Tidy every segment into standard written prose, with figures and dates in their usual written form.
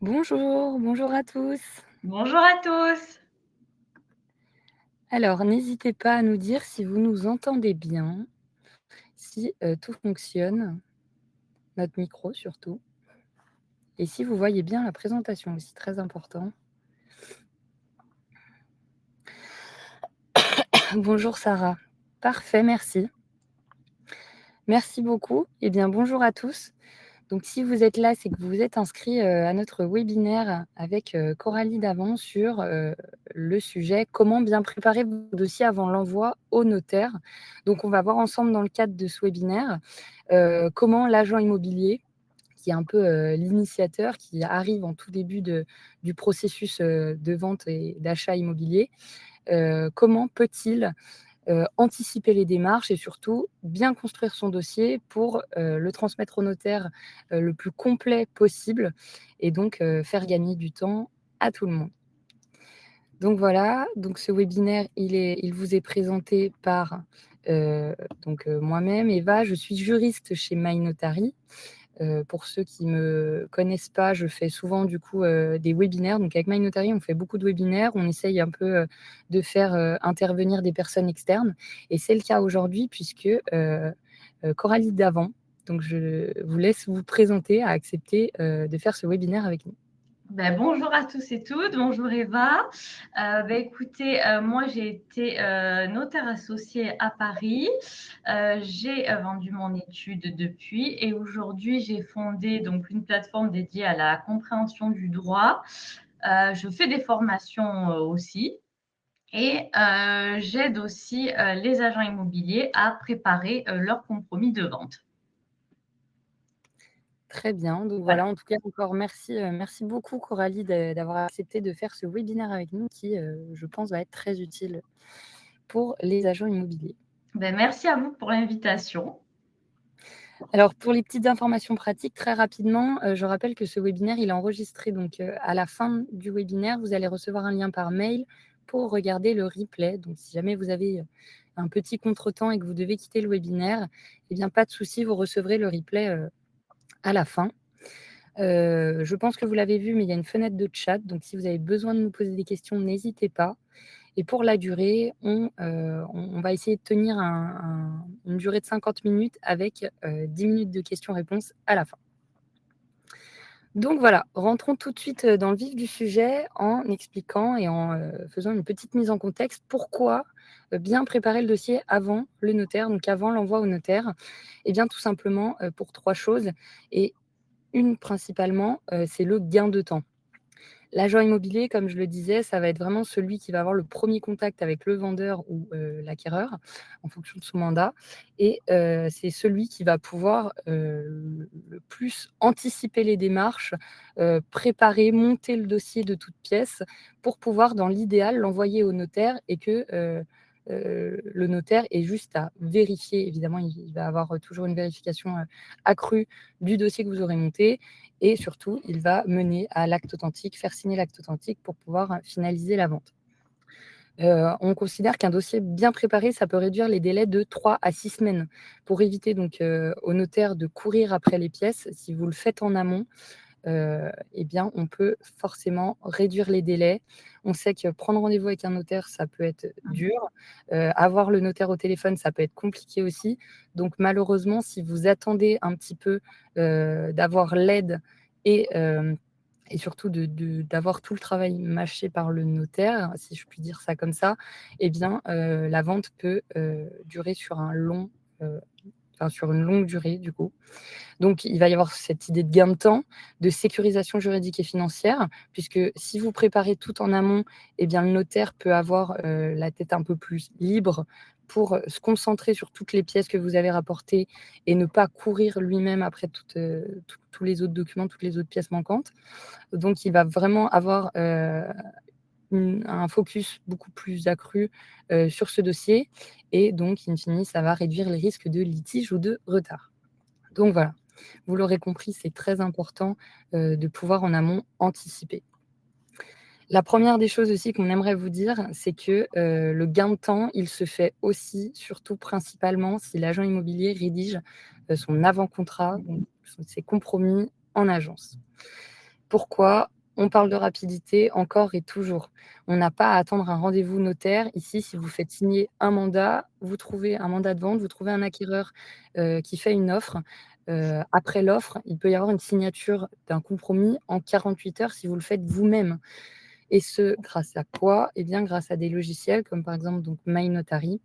Bonjour, bonjour à tous. Bonjour à tous. Alors, n'hésitez pas à nous dire si vous nous entendez bien, si tout fonctionne, notre micro surtout, et si vous voyez bien la présentation aussi, très important. Bonjour Sarah. Parfait, merci. Merci beaucoup. Eh bien, bonjour à tous. Donc, si vous êtes là, c'est que vous vous êtes inscrits à notre webinaire avec Coralie Davant sur le sujet comment bien préparer vos dossiers avant l'envoi au notaire. Donc, on va voir ensemble dans le cadre de ce webinaire comment l'agent immobilier, qui est un peu l'initiateur, qui arrive en tout début du processus de vente et d'achat immobilier, comment peut-il anticiper les démarches et surtout bien construire son dossier pour le transmettre au notaire le plus complet possible et donc faire gagner du temps à tout le monde. Donc voilà, donc ce webinaire, il vous est présenté par moi-même, Eva. Je suis juriste chez My Notary. Pour ceux qui ne me connaissent pas, je fais souvent du coup des webinaires. Donc avec My Notary, on fait beaucoup de webinaires. On essaye un peu de faire intervenir des personnes externes. Et c'est le cas aujourd'hui puisque Coralie Davant, donc je vous laisse vous présenter, a accepté de faire ce webinaire avec nous. Bonjour à tous et toutes. Bonjour Eva. Écoutez, moi j'ai été notaire associée à Paris. J'ai vendu mon étude depuis et aujourd'hui j'ai fondé donc une plateforme dédiée à la compréhension du droit. Je fais des formations aussi et j'aide aussi les agents immobiliers à préparer leur compromis de vente. Très bien, donc Voilà. voilà, en tout cas encore merci, merci beaucoup Coralie d'avoir accepté de faire ce webinaire avec nous qui, je pense va être très utile pour les agents immobiliers. Merci à vous pour l'invitation. Alors pour les petites informations pratiques, très rapidement, je rappelle que ce webinaire, il est enregistré donc, à la fin du webinaire, vous allez recevoir un lien par mail pour regarder le replay. Donc si jamais vous avez, un petit contretemps et que vous devez quitter le webinaire, eh bien pas de souci, vous recevrez le replay, à la fin. Je pense que vous l'avez vu, mais il y a une fenêtre de chat, donc si vous avez besoin de nous poser des questions, n'hésitez pas. Et pour la durée, on va essayer de tenir une durée de 50 minutes avec 10 minutes de questions-réponses à la fin. Donc voilà, rentrons tout de suite dans le vif du sujet en expliquant et en faisant une petite mise en contexte. Pourquoi bien préparer le dossier avant le notaire, donc avant l'envoi au notaire? Eh bien tout simplement pour trois choses. Et une principalement, c'est le gain de temps. L'agent immobilier, comme je le disais, ça va être vraiment celui qui va avoir le premier contact avec le vendeur ou l'acquéreur, en fonction de son mandat, et c'est celui qui va pouvoir, le plus anticiper les démarches, préparer, monter le dossier de toutes pièces pour pouvoir, dans l'idéal, l'envoyer au notaire et que, le notaire ait juste à vérifier. Évidemment, il va avoir toujours une vérification, accrue du dossier que vous aurez monté, et surtout, il va mener à l'acte authentique, faire signer l'acte authentique pour pouvoir finaliser la vente. On considère qu'un dossier bien préparé, ça peut réduire les délais de 3 à 6 semaines pour éviter donc au notaire de courir après les pièces. Si vous le faites en amont, eh bien, on peut forcément réduire les délais. On sait que prendre rendez-vous avec un notaire, ça peut être dur. Avoir le notaire au téléphone, ça peut être compliqué aussi. Donc malheureusement, si vous attendez un petit peu, d'avoir l'aide et et surtout d'avoir tout le travail mâché par le notaire, si je puis dire ça comme ça, eh bien, la vente peut, durer sur un long, enfin sur une longue durée du coup. Donc, il va y avoir cette idée de gain de temps, de sécurisation juridique et financière, puisque si vous préparez tout en amont, eh bien, le notaire peut avoir la tête un peu plus libre pour se concentrer sur toutes les pièces que vous avez rapportées et ne pas courir lui-même après tous les autres documents, toutes les autres pièces manquantes. Donc, il va vraiment avoir un focus beaucoup plus accru sur ce dossier et donc, in fine, ça va réduire les risques de litige ou de retard. Donc voilà, vous l'aurez compris, c'est très important, de pouvoir en amont anticiper. La première des choses aussi qu'on aimerait vous dire, c'est que, le gain de temps, il se fait aussi, surtout principalement, si l'agent immobilier rédige, son avant-contrat, donc ses compromis en agence. Pourquoi? On parle de rapidité encore et toujours. On n'a pas à attendre un rendez-vous notaire. Ici, si vous faites signer un mandat, vous trouvez un mandat de vente, vous trouvez un acquéreur, qui fait une offre. Après l'offre, il peut y avoir une signature d'un compromis en 48 heures si vous le faites vous-même et ce, grâce à quoi? Eh bien, grâce à des logiciels comme par exemple donc MyNotary.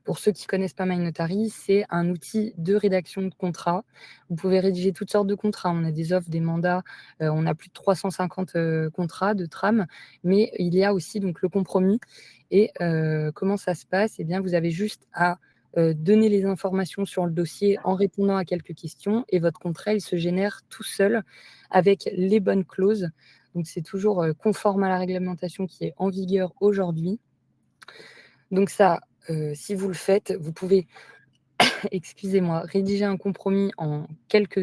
Pour ceux qui ne connaissent pas MyNotary, c'est un outil de rédaction de contrats. Vous pouvez rédiger toutes sortes de contrats. On a des offres, des mandats, on a plus de 350 contrats de trame, mais il y a aussi donc le compromis et comment ça se passe? Eh bien, vous avez juste à, donner les informations sur le dossier en répondant à quelques questions et votre contrat, il se génère tout seul avec les bonnes clauses. Donc c'est toujours, conforme à la réglementation qui est en vigueur aujourd'hui. Donc ça, si vous le faites, vous pouvez, excusez-moi, rédiger un compromis en quelques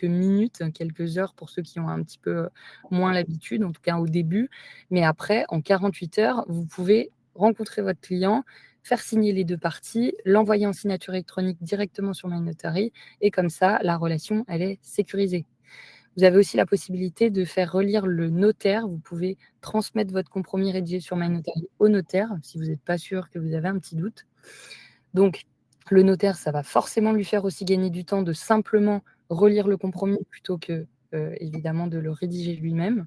minutes, quelques heures pour ceux qui ont un petit peu moins l'habitude, en tout cas au début. Mais après, en 48 heures, vous pouvez rencontrer votre client, faire signer les 2 parties, l'envoyer en signature électronique directement sur MyNotary et comme ça, la relation, elle est sécurisée. Vous avez aussi la possibilité de faire relire le notaire. Vous pouvez transmettre votre compromis rédigé sur MyNotary au notaire, si vous n'êtes pas sûr, que vous avez un petit doute. Donc, le notaire, ça va forcément lui faire aussi gagner du temps de simplement relire le compromis plutôt que, évidemment, de le rédiger lui-même.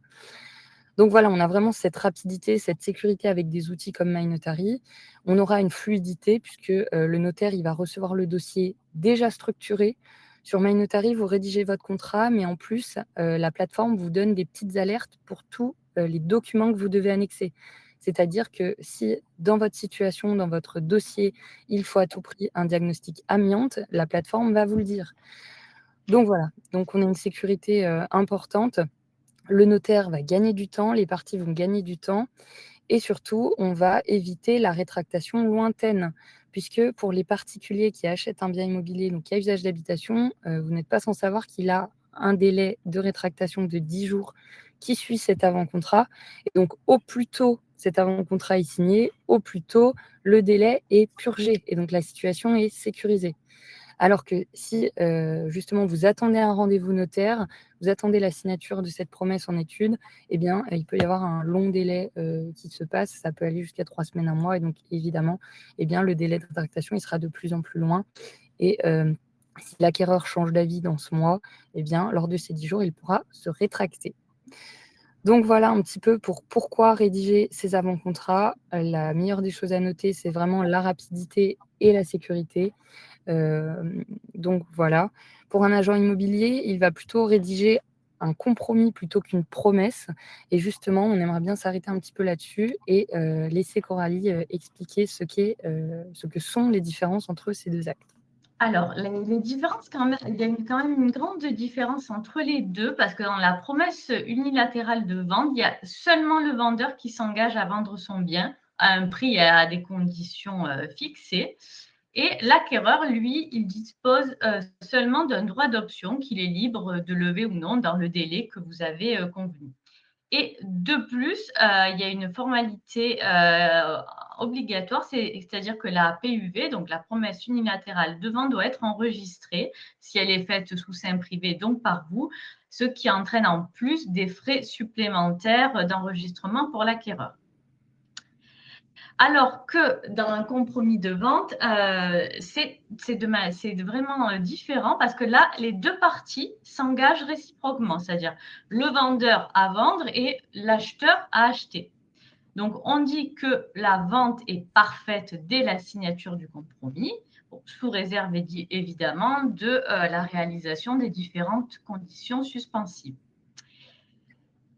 Donc voilà, on a vraiment cette rapidité, cette sécurité avec des outils comme MyNotary. On aura une fluidité puisque, le notaire, il va recevoir le dossier déjà structuré. Sur MyNotary, vous rédigez votre contrat, mais en plus, la plateforme vous donne des petites alertes pour tous, les documents que vous devez annexer. C'est-à-dire que si dans votre situation, dans votre dossier, il faut à tout prix un diagnostic amiante, la plateforme va vous le dire. Donc voilà, donc on a une sécurité, importante. Le notaire va gagner du temps, les parties vont gagner du temps et surtout, on va éviter la rétractation lointaine. Puisque pour les particuliers qui achètent un bien immobilier, donc à usage d'habitation, vous n'êtes pas sans savoir qu'il a un délai de rétractation de 10 jours qui suit cet avant-contrat. Et donc, au plus tôt cet avant-contrat est signé, au plus tôt le délai est purgé et donc la situation est sécurisée. Alors que si, justement vous attendez un rendez-vous notaire, vous attendez la signature de cette promesse en études, eh bien, il peut y avoir un long délai, qui se passe. Ça peut aller jusqu'à 3 semaines, 1 mois et donc évidemment, eh bien, le délai de rétractation, il sera de plus en plus loin et si l'acquéreur change d'avis dans ce mois, eh bien, lors de ces 10 jours, il pourra se rétracter. Donc voilà un petit peu pour pourquoi rédiger ces avant-contrats. La meilleure des choses à noter, c'est vraiment la rapidité et la sécurité. Donc voilà. Pour un agent immobilier, il va plutôt rédiger un compromis plutôt qu'une promesse et justement, on aimerait bien s'arrêter un petit peu là-dessus et laisser Coralie, expliquer ce que sont les différences entre ces 2 actes. Alors, les différences, quand même, il y a quand même une grande différence entre les deux, parce que dans la promesse unilatérale de vente, il y a seulement le vendeur qui s'engage à vendre son bien à un prix et à des conditions fixées. Et l'acquéreur, lui, il dispose seulement d'un droit d'option qu'il est libre de lever ou non dans le délai que vous avez convenu. Et de plus, il y a une formalité obligatoire, c'est-à-dire que la PUV, donc la promesse unilatérale de vente, doit être enregistrée si elle est faite sous seing privé, donc par vous, ce qui entraîne en plus des frais supplémentaires d'enregistrement pour l'acquéreur. Alors que dans un compromis de vente, c'est vraiment différent parce que là, les deux parties s'engagent réciproquement, c'est-à-dire le vendeur à vendre et l'acheteur à acheter. Donc, on dit que la vente est parfaite dès la signature du compromis, sous réserve évidemment de la réalisation des différentes conditions suspensives.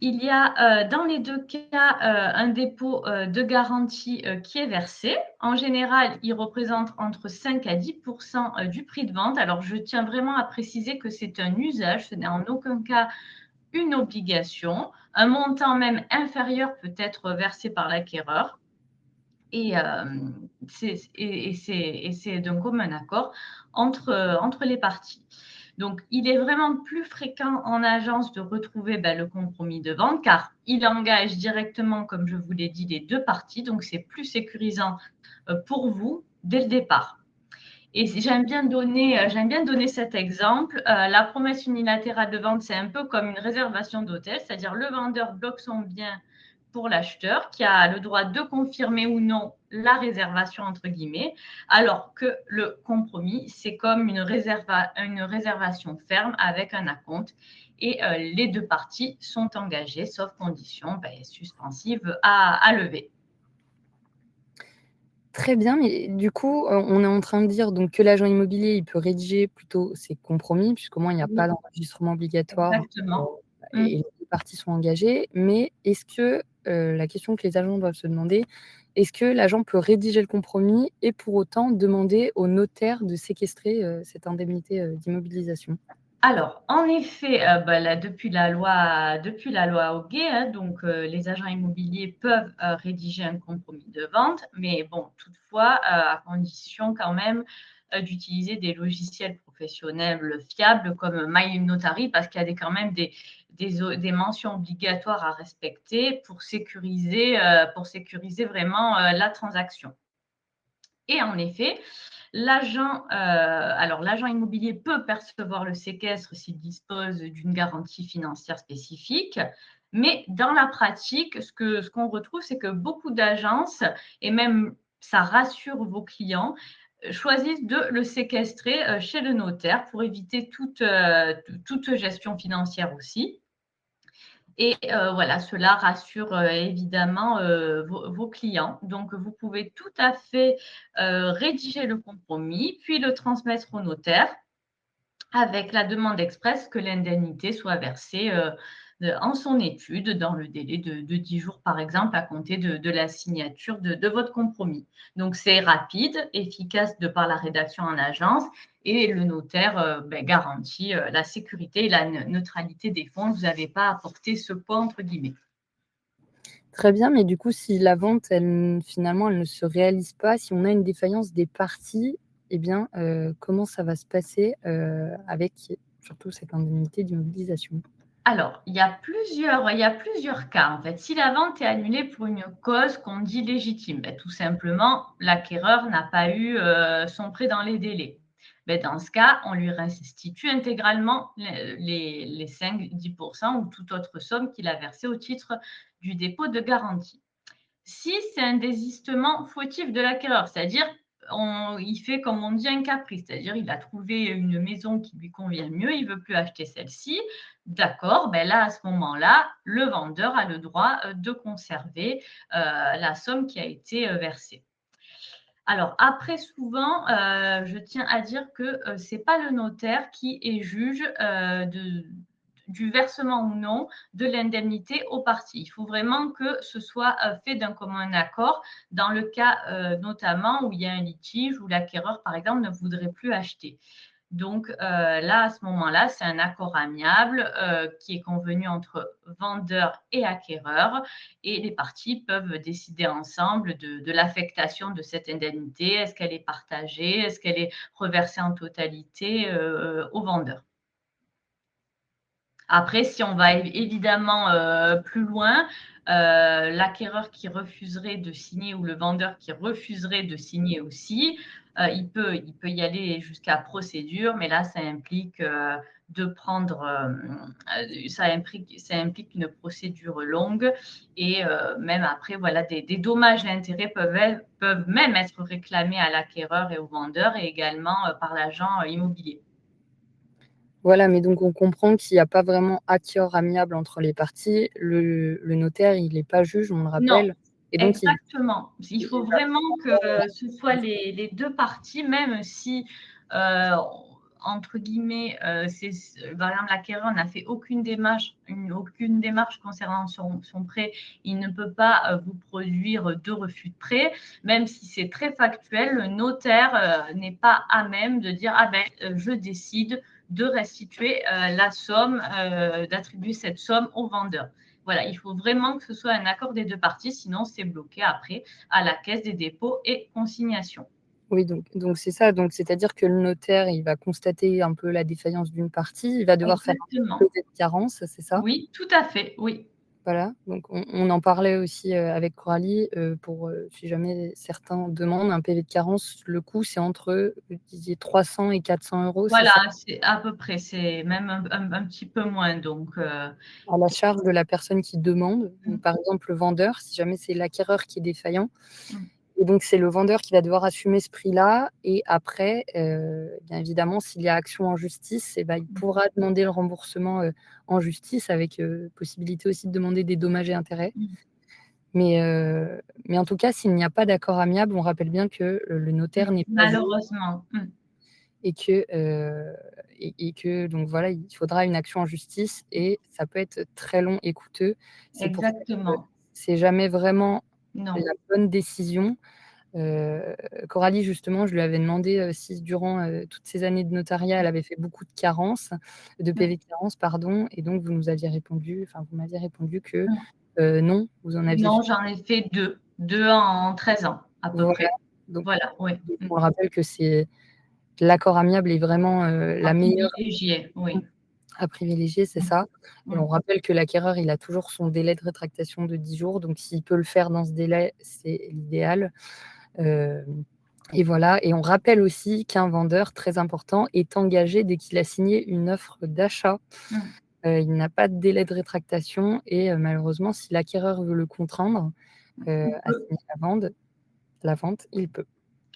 Il y a dans les deux cas un dépôt de garantie qui est versé. En général, il représente entre 5 à 10% du prix de vente. Alors, je tiens vraiment à préciser que c'est un usage, ce n'est en aucun cas une obligation. Un montant même inférieur peut être versé par l'acquéreur. Et c'est d'un commun accord entre les parties. Donc, il est vraiment plus fréquent en agence de retrouver le compromis de vente car il engage directement, comme je vous l'ai dit, les deux parties. Donc, c'est plus sécurisant pour vous dès le départ. Et j'aime bien donner cet exemple. La promesse unilatérale de vente, c'est un peu comme une réservation d'hôtel, c'est-à-dire le vendeur bloque son bien pour l'acheteur qui a le droit de confirmer ou non la réservation, entre guillemets, alors que le compromis, c'est comme une réservation ferme avec un acompte et les deux parties sont engagées, sauf conditions suspensives à lever. Très bien, mais du coup, on est en train de dire donc que l'agent immobilier, il peut rédiger plutôt ses compromis, puisqu'au moins il n'y a pas Oui, d'enregistrement obligatoire, exactement. Mm. et les 2 parties sont engagées. Mais est-ce que, la question que les agents doivent se demander, est-ce que l'agent peut rédiger le compromis et pour autant demander au notaire de séquestrer, cette indemnité, d'immobilisation? Alors, en effet, là, depuis la loi Hoguet, hein, donc les agents immobiliers peuvent, rédiger un compromis de vente, mais bon, toutefois, à condition quand même, d'utiliser des logiciels professionnels fiables comme MyNotary parce qu'il y a quand même des mentions obligatoires à respecter pour sécuriser vraiment, la transaction. Et en effet, l'agent immobilier peut percevoir le séquestre s'il dispose d'une garantie financière spécifique, mais dans la pratique, ce qu'on retrouve, c'est que beaucoup d'agences, et même ça rassure vos clients, choisissent de le séquestrer chez le notaire pour éviter toute gestion financière aussi. Et voilà, cela rassure, évidemment, vos clients. Donc vous pouvez tout à fait, rédiger le compromis, puis le transmettre au notaire avec la demande expresse que l'indemnité soit versée, en son étude dans le délai de 10 jours, par exemple, à compter de la signature de votre compromis. Donc c'est rapide, efficace de par la rédaction en agence et le notaire, garantit, la sécurité et la neutralité des fonds. Vous n'avez pas à porter ce «poids» entre guillemets. Très bien, mais du coup, si la vente, finalement, elle ne se réalise pas, si on a une défaillance des parties, eh bien, comment ça va se passer, avec surtout cette indemnité d'immobilisation? Alors, il y a plusieurs cas, en fait. Si la vente est annulée pour une cause qu'on dit légitime, tout simplement, l'acquéreur n'a pas eu, son prêt dans les délais. Dans ce cas, on lui restitue intégralement les 5-10 ou toute autre somme qu'il a versée au titre du dépôt de garantie. Si c'est un désistement fautif de l'acquéreur, c'est-à-dire il fait comme on dit un caprice, c'est-à-dire il a trouvé une maison qui lui convient mieux, il veut plus acheter celle-ci. D'accord, là, à ce moment-là, le vendeur a le droit, de conserver, la somme qui a été, versée. Alors après souvent, je tiens à dire que, c'est pas le notaire qui est juge, du versement ou non de l'indemnité aux parties. Il faut vraiment que ce soit, fait d'un commun accord dans le cas, notamment où il y a un litige, où l'acquéreur, par exemple, ne voudrait plus acheter. Donc, là, à ce moment-là, c'est un accord amiable, qui est convenu entre vendeur et acquéreur et les parties peuvent décider ensemble de l'affectation de cette indemnité. Est-ce qu'elle est partagée? Est-ce qu'elle est reversée en totalité, au vendeur? Après, si on va évidemment, plus loin, l'acquéreur qui refuserait de signer ou le vendeur qui refuserait de signer aussi, il peut y aller jusqu'à procédure, mais là, de prendre, ça implique une procédure longue et même après, voilà, des dommages et intérêts peuvent même être réclamés à l'acquéreur et au vendeur et également, par l'agent immobilier. Voilà, mais donc on comprend qu'il y a pas vraiment accord amiable entre les parties. Le notaire, il est pas juge, on le Non, rappelle, et donc exactement. Il faut il va vraiment que ce soit les 2 parties, même si, heu, entre guillemets, par exemple, l'acquéreur n'a fait aucune démarche concernant son prêt. Il ne peut pas, vous produire de refus de prêt, même si c'est très factuel, le notaire, n'est pas à même de dire: «Ah je décide de restituer, la somme, d'attribuer cette somme au vendeur». Voilà, il faut vraiment que ce soit un accord des 2 parties, sinon c'est bloqué après à la Caisse des dépôts et consignations. oui, donc c'est ça, donc c'est-à-dire que le notaire, il va constater un peu la défaillance d'une partie, il va devoir faire un Exactement. exposé de carence, c'est ça? Oui, tout à fait, oui. Voilà, donc on en parlait aussi, avec Coralie, pour, si jamais certains demandent un PV de carence, le coût c'est entre, vous disiez 300 et 400 €, c'est Voilà, ça? c'est à peu près, c'est même un petit peu moins donc À la charge de la personne qui demande. mmh, Donc par exemple, le vendeur, si jamais c'est l'acquéreur qui est défaillant mmh, et donc c'est le vendeur qui va devoir assumer ce prix-là et après, bien évidemment, s'il y a action en justice et bah, il mmh, pourra demander le remboursement, en justice avec, possibilité aussi de demander des dommages et intérêts. mmh, Mais en tout cas, s'il n'y a pas d'accord amiable, on rappelle bien que, le notaire n'est pas juge malheureusement, et que, donc voilà, il faudra une action en justice et ça peut être très long et coûteux. C'est pour ça que exactement. c'est jamais vraiment Non. la bonne décision. Coralie justement, je lui avais demandé, si durant, toutes ces années de notariat, elle avait fait beaucoup de carences, de Mmh, PV de carence pardon et donc vous m'aviez répondu que, mmh. non, vous en aviez Non, fait j'en ai fait 2 en 13 ans à peu voilà, près. donc Voilà, oui. on le rappelle que c'est l'accord amiable est vraiment, À la meilleure privilégier, oui. à privilégier, c'est Mmh, ça et mmh. on rappelle que l'acquéreur, il a toujours son délai de rétractation de 10 jours, donc s'il peut le faire dans ce délai, c'est l'idéal, hem et voilà et on rappelle aussi qu'un vendeur, très important, est engagé dès qu'il a signé une offre d'achat. Mmh. Il n'a pas de délai de rétractation et malheureusement, si l'acquéreur veut le contraindre, Il à peut, signer la vente, il peut.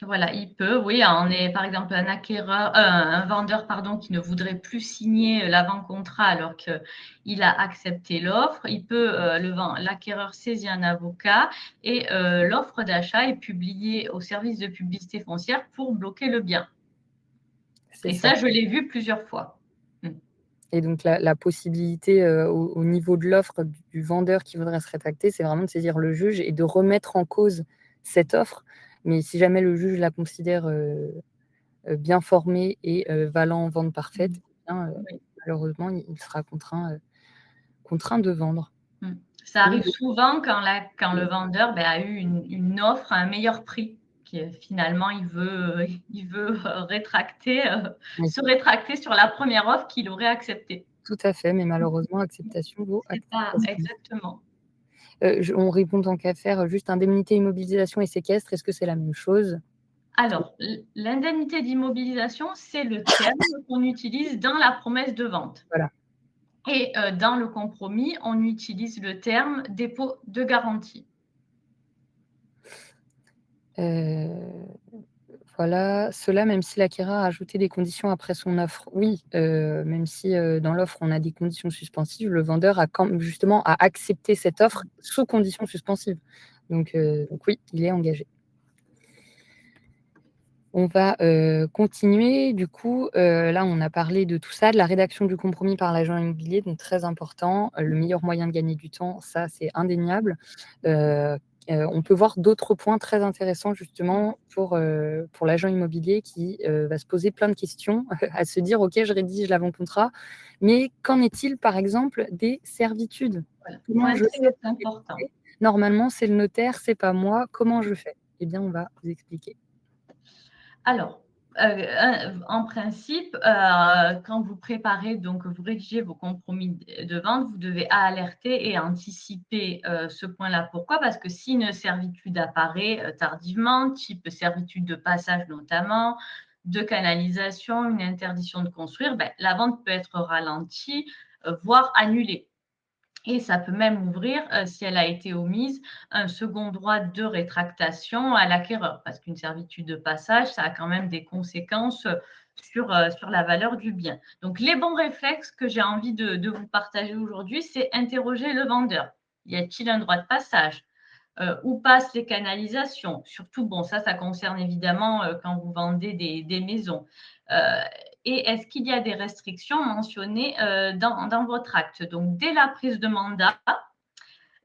voilà, il peut, oui, on est par exemple un vendeur pardon, qui ne voudrait plus signer l'avant-contrat alors qu'il a accepté l'offre, il peut, l'acquéreur saisit un avocat et l'offre d'achat est publiée au service de publicité foncière pour bloquer le bien C'est et ça. ça, je l'ai vu plusieurs fois. Mmh. Et donc la possibilité, au niveau de l'offre du vendeur qui voudrait se rétracter, c'est vraiment de saisir le juge et de remettre en cause cette offre. Mais si jamais le juge la considère, bien formée et valant vente parfaite, Mmh. eh bien, Oui. malheureusement, il sera contraint de vendre. Mmh. Ça Ou arrive de souvent quand le vendeur, a eu une offre à un meilleur prix, qui finalement il veut rétracter, oui, se rétracter sur la première offre qu'il aurait acceptée. tout à fait, mais malheureusement, acceptation vaut C'est ça, acceptation. exactement. Je on répond tant qu'à faire, juste indemnité, immobilisation et séquestre, est-ce que c'est la même chose? Alors, l'indemnité d'immobilisation, c'est le terme qu'on utilise dans la promesse de vente Voilà. et dans le compromis, on utilise le terme dépôt de garantie. Heu Voilà, cela même si l'acquéreur a ajouté des conditions après son offre. Oui, même si, dans l'offre, on a des conditions suspensives, le vendeur a quand justement a accepté cette offre sous conditions suspensives. Donc oui, il est engagé. On va, continuer du coup, là, on a parlé de tout ça, de la rédaction du compromis par l'agent immobilier, donc très important, le meilleur moyen de gagner du temps, ça, c'est indéniable. Heu on peut voir d'autres points très intéressants justement pour l'agent immobilier qui, va se poser plein de questions, à se dire: «OK, je rédige l'avant-contrat, mais qu'en est-il, par exemple, des servitudes? Voilà, Comment point je très sais pour important. rédiger? Normalement, c'est le notaire, c'est pas moi, comment je fais?» Eh bien, on va vous expliquer. Alors, en principe, quand vous préparez donc vous rédigez vos compromis de vente, vous devez alerter et anticiper, ce point-là. Pourquoi? Parce que si une servitude apparaît, tardivement, type servitude de passage notamment, de canalisation, une interdiction de construire, la vente peut être ralentie, voire annulée. Et ça peut même ouvrir, si elle a été omise, un second droit de rétractation à l'acquéreur. Parce qu'une servitude de passage, ça a quand même des conséquences, sur la valeur du bien. Donc les bons réflexes que j'ai envie de vous partager aujourd'hui, c'est interroger le vendeur. Y a-t-il un droit de passage? Où passent les canalisations? Surtout, bon, ça concerne évidemment, quand vous vendez des maisons. Heu et est-ce qu'il y a des restrictions mentionnées, dans votre acte? Donc dès la prise de mandat,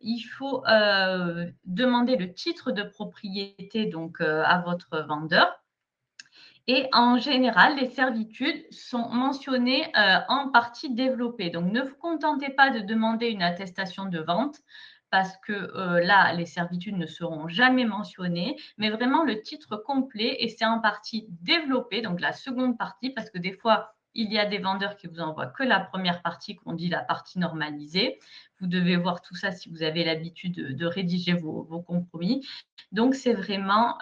il faut, demander le titre de propriété donc, à votre vendeur et en général, les servitudes sont mentionnées, en partie développée. Donc ne vous contentez pas de demander une attestation de vente parce que, là, les servitudes ne seront jamais mentionnées, mais vraiment le titre complet et c'est en partie développé, donc la seconde partie, parce que des fois, Il y a des vendeurs qui vous envoient que la première partie, qu'on dit la partie normalisée. Vous devez voir tout ça si vous avez l'habitude de rédiger vos compromis. Donc, c'est vraiment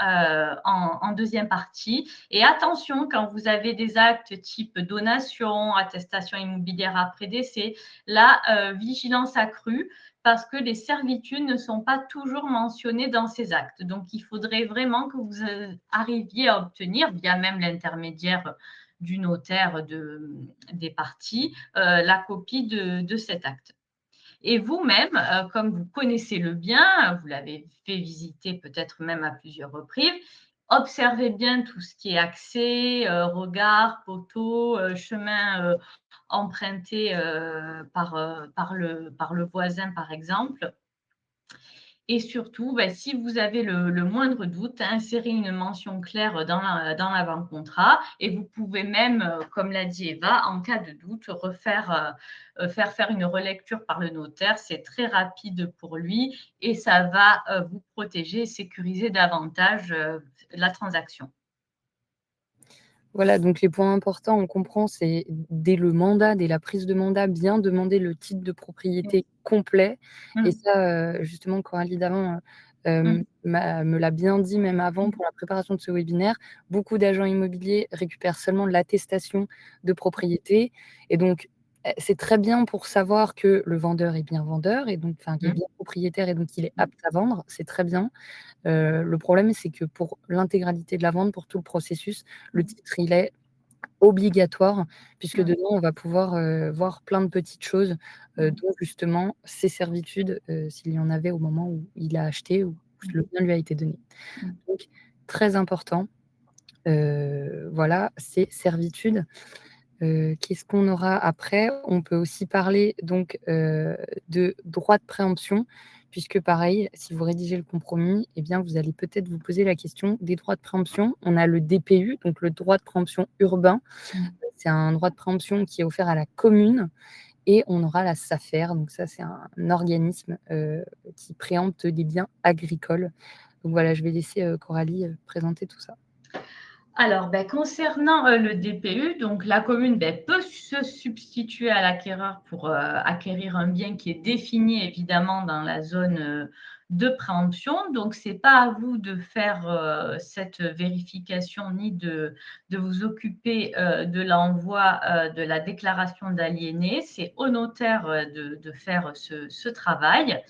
en deuxième partie. Et attention, quand vous avez des actes type donation, attestation immobilière après décès, là, vigilance accrue, parce que les servitudes ne sont pas toujours mentionnées dans ces actes. Donc, il faudrait vraiment que vous arriviez à obtenir, via même l'intermédiaire du notaire des parties, la copie de cet acte. Et vous-même, comme vous connaissez le bien, vous l'avez fait visiter peut-être même à plusieurs reprises, observez bien tout ce qui est accès, regard, poteau, chemin emprunté par le voisin, par exemple. Et surtout, si vous avez le moindre doute, insérez une mention claire dans l'avant-contrat et vous pouvez même, comme l'a dit Eva, en cas de doute, faire une relecture par le notaire. C'est très rapide pour lui et ça va vous protéger et sécuriser davantage la transaction. Voilà, donc les points importants, on comprend, c'est dès le mandat, dès la prise de mandat, bien demander le titre de propriété complet. Et Mmh. ça, justement, Coralie d'avant, Mmh. me l'a bien dit même avant pour la préparation de ce webinaire. Beaucoup d'agents immobiliers récupèrent seulement l'attestation de propriété et donc c'est très bien pour savoir que le vendeur est bien vendeur et donc enfin, qu'il est Mmh. bien propriétaire et donc qu'il est apte à vendre, c'est très bien. Le problème, c'est que pour l'intégralité de la vente, pour tout le processus, le titre, il est obligatoire puisque Mmh. dedans, on va pouvoir, voir plein de petites choses, Mmh. dont justement ses servitudes, s'il y en avait au moment où il a acheté ou le bien lui a été donné. Mmh. Donc très important, voilà, ces servitudes. Qu'est-ce qu'on aura après? On peut aussi parler donc, de droit de préemption, puisque pareil, si vous rédigez le compromis, eh bien, vous allez peut-être vous poser la question des droits de préemption. On a le DPU, donc le droit de préemption urbain. Mmh. C'est un droit de préemption qui est offert à la commune et on aura la SAFER, donc ça, c'est un organisme, qui préempte des biens agricoles. Donc voilà, je vais laisser, Coralie, présenter tout ça. Alors, concernant, le DPU, donc la commune, peut se substituer à l'acquéreur pour, acquérir un bien qui est défini évidemment dans la zone, de préemption. Donc c'est pas à vous de faire, cette vérification ni de vous occuper, de l'envoi, de la déclaration d'aliéné. C'est au notaire, de faire ce travail.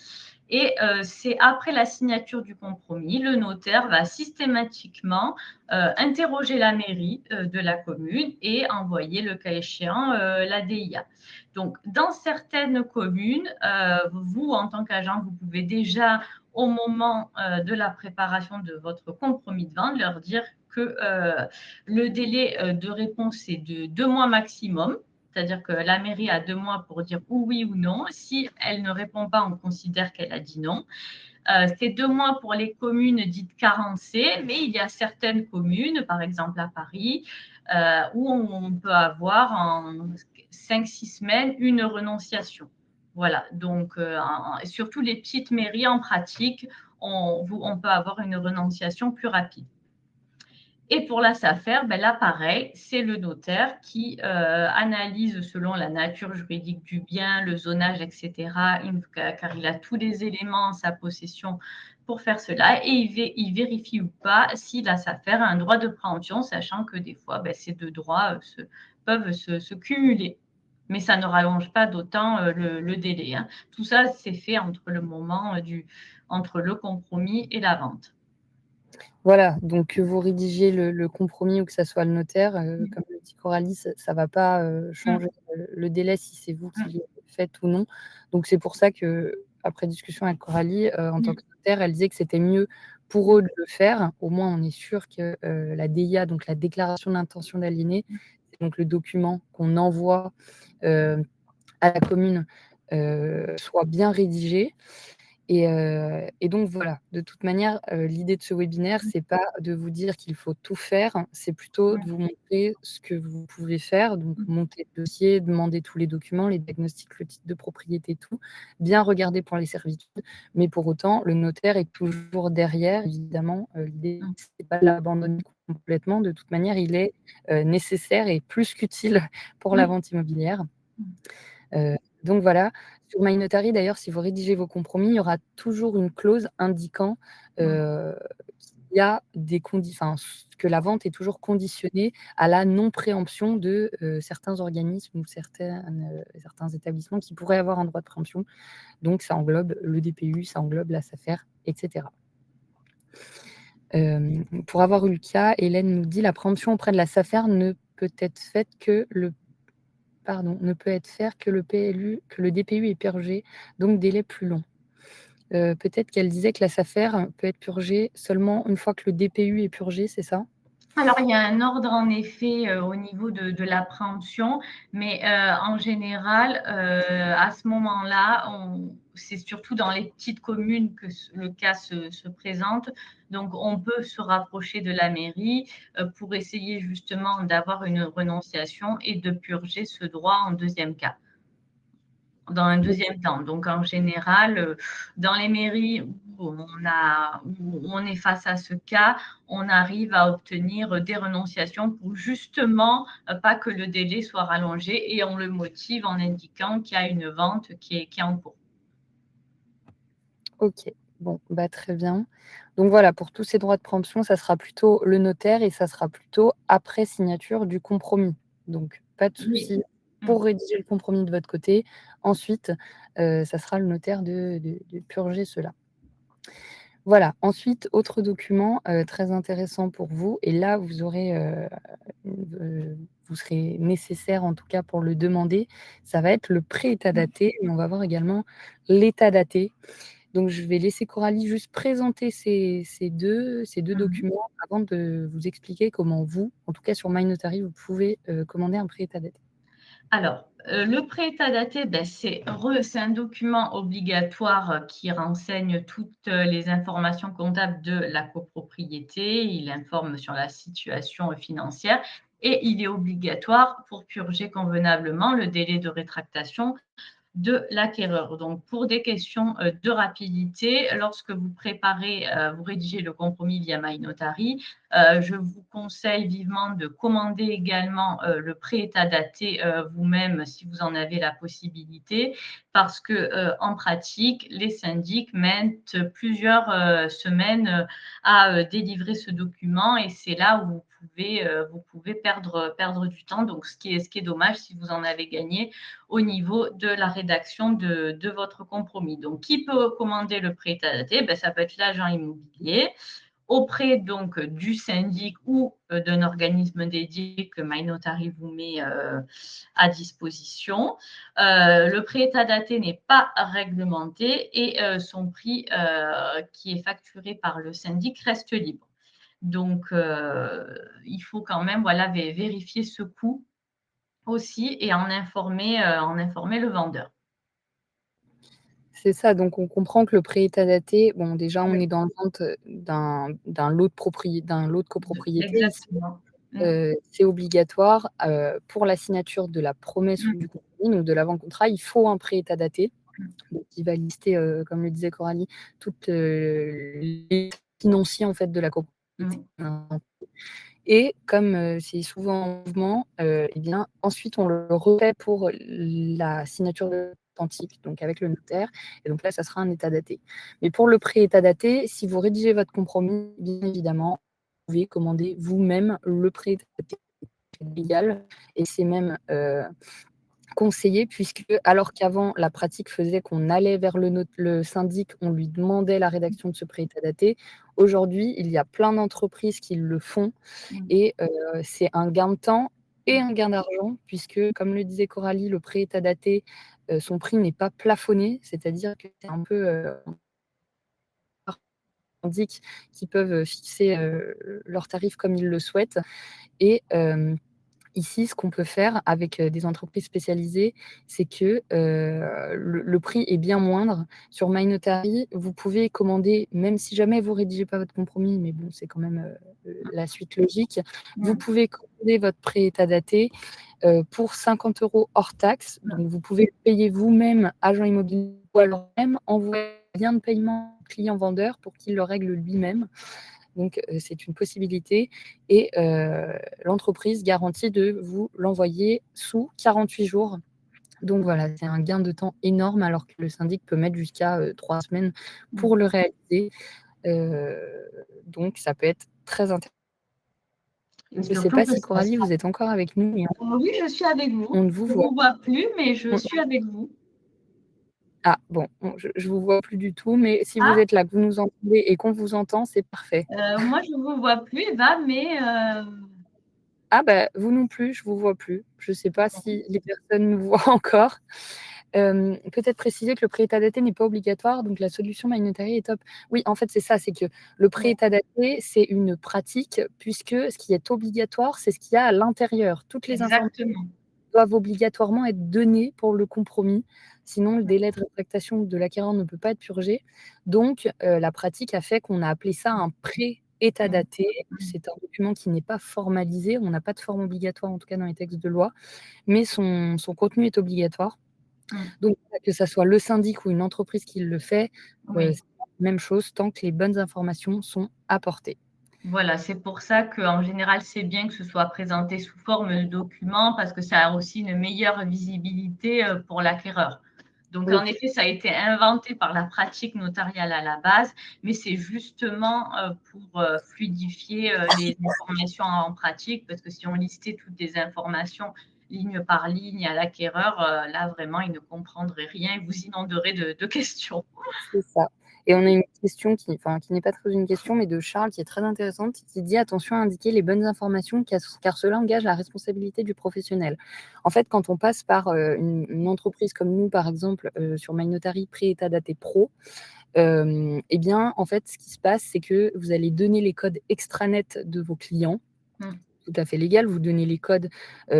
Et c'est après la signature du compromis, le notaire va systématiquement interroger la mairie de la commune et envoyer, le cas échéant, la DIA. Donc, dans certaines communes, vous, en tant qu'agent, vous pouvez déjà, au moment de la préparation de votre compromis de vente, leur dire que le délai de réponse est de 2 mois maximum. C'est-à-dire que la mairie a 2 mois pour dire oui ou non. Si elle ne répond pas, on considère qu'elle a dit non. C'est 2 mois pour les communes dites carencées, mais il y a certaines communes, par exemple à Paris, où on peut avoir en 5-6 semaines une renonciation. Voilà, donc surtout les petites mairies en pratique, on peut avoir une renonciation plus rapide. Et pour la SAFER, là, pareil, c'est le notaire qui analyse selon la nature juridique du bien, le zonage, etc., car il a tous les éléments en sa possession pour faire cela, et il vérifie ou pas si la SAFER a un droit de préemption, sachant que des fois, ces deux droits peuvent se cumuler. Mais ça ne rallonge pas d'autant le délai, hein. Tout ça, c'est fait entre le moment entre le compromis et la vente. Voilà, donc que vous rédigiez le compromis ou que ça soit le notaire, comme le dit Coralie, ça va pas, Mmh, changer, le délai si c'est vous mmh, qui le faites ou non. Donc c'est pour ça qu'après discussion avec Coralie, en tant mmh, que notaire, elle disait que c'était mieux pour eux de le faire. Au moins on est sûr que, la DIA, donc la déclaration d'intention d'aliéner, c'est donc le document qu'on envoie, heu, à la commune, soit bien rédigé Et donc voilà, de toute manière, l'idée de ce webinaire, c'est pas de vous dire qu'il faut tout faire, c'est plutôt de Mmh. vous montrer ce que vous pouvez faire, donc Mmh. monter le dossier, demander tous les documents, les diagnostics, le titre de propriété, tout, bien regarder pour les servitudes, mais pour autant, le notaire est toujours derrière, évidemment, l'idée, Mmh. c'est pas de l'abandonner complètement, de toute manière, il est, nécessaire et plus qu'utile pour la Oui. vente immobilière. Mmh. Donc voilà, sur MyNotary d'ailleurs, si vous rédigez vos compromis, il y aura toujours une clause indiquant, Mmh. qu'il y a des que la vente est toujours conditionnée à la non-préemption de, certains organismes ou certains établissements qui pourraient avoir un droit de préemption. Donc ça englobe le DPU, ça englobe la SAFER et cetera. Pour avoir eu le cas, Hélène nous dit: «La préemption auprès de la SAFER ne peut être faite que le ne peut être faire que le DPU est purgé, donc délai plus long». Peut-être qu'elle disait que la SAFER peut être purgée seulement une fois que le DPU est purgé, c'est ça? Alors, il y a un ordre en effet, au niveau de la préemption, mais en général, à ce moment-là, c'est surtout dans les petites communes que le cas se présente. Donc on peut se rapprocher de la mairie, pour essayer justement d'avoir une renonciation et de purger ce droit en deuxième cas. Dans un OK. deuxième temps. Donc en général, dans les mairies où on est face à ce cas, on arrive à obtenir des renonciations pour justement, pas que le délai soit rallongé et on le motive en indiquant qu'il y a une vente qui est en cours. OK. Bon, bah, très bien. Donc voilà, pour tous ces droits de préemption, ça sera plutôt le notaire et ça sera plutôt après signature du compromis. Donc pas de Oui. souci Mmh. pour rédiger le compromis de votre côté. Ensuite, ça sera le notaire de purger cela. Voilà. Ensuite, autre document, très intéressant pour vous et là, vous serez nécessaire, en tout cas pour le demander, ça va être le pré-état Mmh. daté, mais on va voir également l'état daté. Donc je vais laisser Coralie juste présenter ces deux Mmh. documents avant de vous expliquer comment vous, en tout cas sur MyNotary, vous pouvez, commander un pré-état daté. Alors, le prêt-état daté, c'est un document obligatoire qui renseigne toutes les informations comptables de la copropriété. Il informe sur la situation financière et il est obligatoire pour purger convenablement le délai de rétractation de l'acquéreur. Donc, pour des questions de rapidité, lorsque vous préparez, vous rédigez le compromis via MyNotary, je vous conseille vivement de commander également le pré-état daté vous-même si vous en avez la possibilité, parce que en pratique, les syndics mettent plusieurs semaines à délivrer ce document et c'est là où vous pouvez perdre du temps. Donc, ce qui est dommage si vous en avez gagné au niveau de la rédaction de votre compromis. Donc, qui peut commander le prêt-état daté? Ça peut être l'agent immobilier auprès donc du syndic ou d'un organisme dédié que MyNotary vous met à disposition. Le prêt-état daté n'est pas réglementé et son prix qui est facturé par le syndic reste libre. Donc, il faut quand même voilà, vérifier ce coût aussi et en informer le vendeur. C'est ça, donc on comprend que le pré-état daté, bon déjà on Oui, est dans le vente, d'un lot de copropriété ici. exactement. Mmh. C'est obligatoire, pour la signature de la promesse ou Mmh. du compromis, donc de l'avant-contrat, il faut un pré-état daté, Mmh. donc qui va lister, comme le disait Coralie, toutes, les financiers en fait de la copropriété. Mmh. Et comme, c'est souvent en mouvement, et bien ensuite on le refait pour la signature de l'authentique, donc avec le notaire et donc là ça sera un état daté. Mais pour le pré-état daté, si vous rédigez votre compromis, bien évidemment, vous pouvez commander vous-même le pré-état daté légal et c'est même, conseillé puisque alors qu'avant la pratique faisait qu'on allait vers le syndic, on lui demandait la rédaction de ce pré-état daté. Aujourd'hui, il y a plein d'entreprises qui le font Mmh. et c'est un gain de temps et un gain d'argent puisque, comme le disait Coralie, le pré-état daté, son prix n'est pas plafonné, c'est-à-dire que c'est un peu, syndics qui peuvent, fixer, leurs tarifs comme ils le souhaitent et Ici, ce qu'on peut faire avec des entreprises spécialisées, c'est que le prix est bien moindre. Sur MyNotary, vous pouvez commander, même si jamais vous rédigez pas votre compromis, mais bon, c'est quand même la suite logique, vous Mm. pouvez commander votre prêt état daté pour 50 € hors taxe. Mm. Donc, vous pouvez payer vous-même, agent immobilier, ou alors même envoyer un lien de paiement client-vendeur pour qu'il le règle lui-même. Donc, c'est une possibilité et l'entreprise garantit de vous l'envoyer sous 48 jours. Donc voilà, c'est un gain de temps énorme alors que le syndic peut mettre jusqu'à 3 semaines Mm. pour le réaliser. Donc ça peut être très intéressant. Et Je ne sais surtout pas que si ça Coralie, sera. vous êtes encore avec nous et Oui, je suis avec on vous. ne vous Je ne voit. vous vois plus, mais je On suis avec vous. ah bon, je vous vois plus du tout, mais si vous Ah, êtes là, que vous nous entendez et qu'on vous entend, c'est parfait. moi, je ne vous vois plus, Eva, mais Ah bah, vous non plus, je vous vois plus. Je ne sais pas si les personnes nous voient encore. Peut-être préciser que le prêt état daté n'est pas obligatoire, donc la solution MyNotary est top. Oui, en fait, c'est ça, c'est que le prêt ouais, état daté, c'est une pratique puisque ce qui est obligatoire, c'est ce qu'il y a à l'intérieur. Toutes les informations exactement. doivent obligatoirement être données pour le compromis, sinon le délai de rétractation de l'acquéreur ne peut pas être purgé. Donc, la pratique a fait qu'on a appelé ça un prêt état Mm. daté. Mm. C'est un document qui n'est pas formalisé, on n'a pas de forme obligatoire, en tout cas dans les textes de loi, mais son contenu est obligatoire. Mm. Donc, que ça soit le syndic ou une entreprise qui le fait, Oui. c'est la même chose tant que les bonnes informations sont apportées. Voilà, c'est pour ça qu'en général, c'est bien que ce soit présenté sous forme de document parce que ça a aussi une meilleure visibilité pour l'acquéreur. Donc, Oui, en effet, ça a été inventé par la pratique notariale à la base, mais c'est justement pour fluidifier les informations en pratique parce que si on listait toutes les informations ligne par ligne à l'acquéreur, là, vraiment, il ne comprendrait rien et vous inonderez de questions. c'est ça. Et on a une question qui n'est pas trop une question, mais de Charles, qui est très intéressante, qui dit: «Attention à indiquer les bonnes informations car cela engage la responsabilité du professionnel». En fait, quand on passe par, une entreprise comme nous, par exemple, sur MyNotary pré-état daté pro, et bien, en fait, ce qui se passe, c'est que vous allez donner les codes extranet de vos clients. Mm. Tout à fait légal, vous donnez les codes,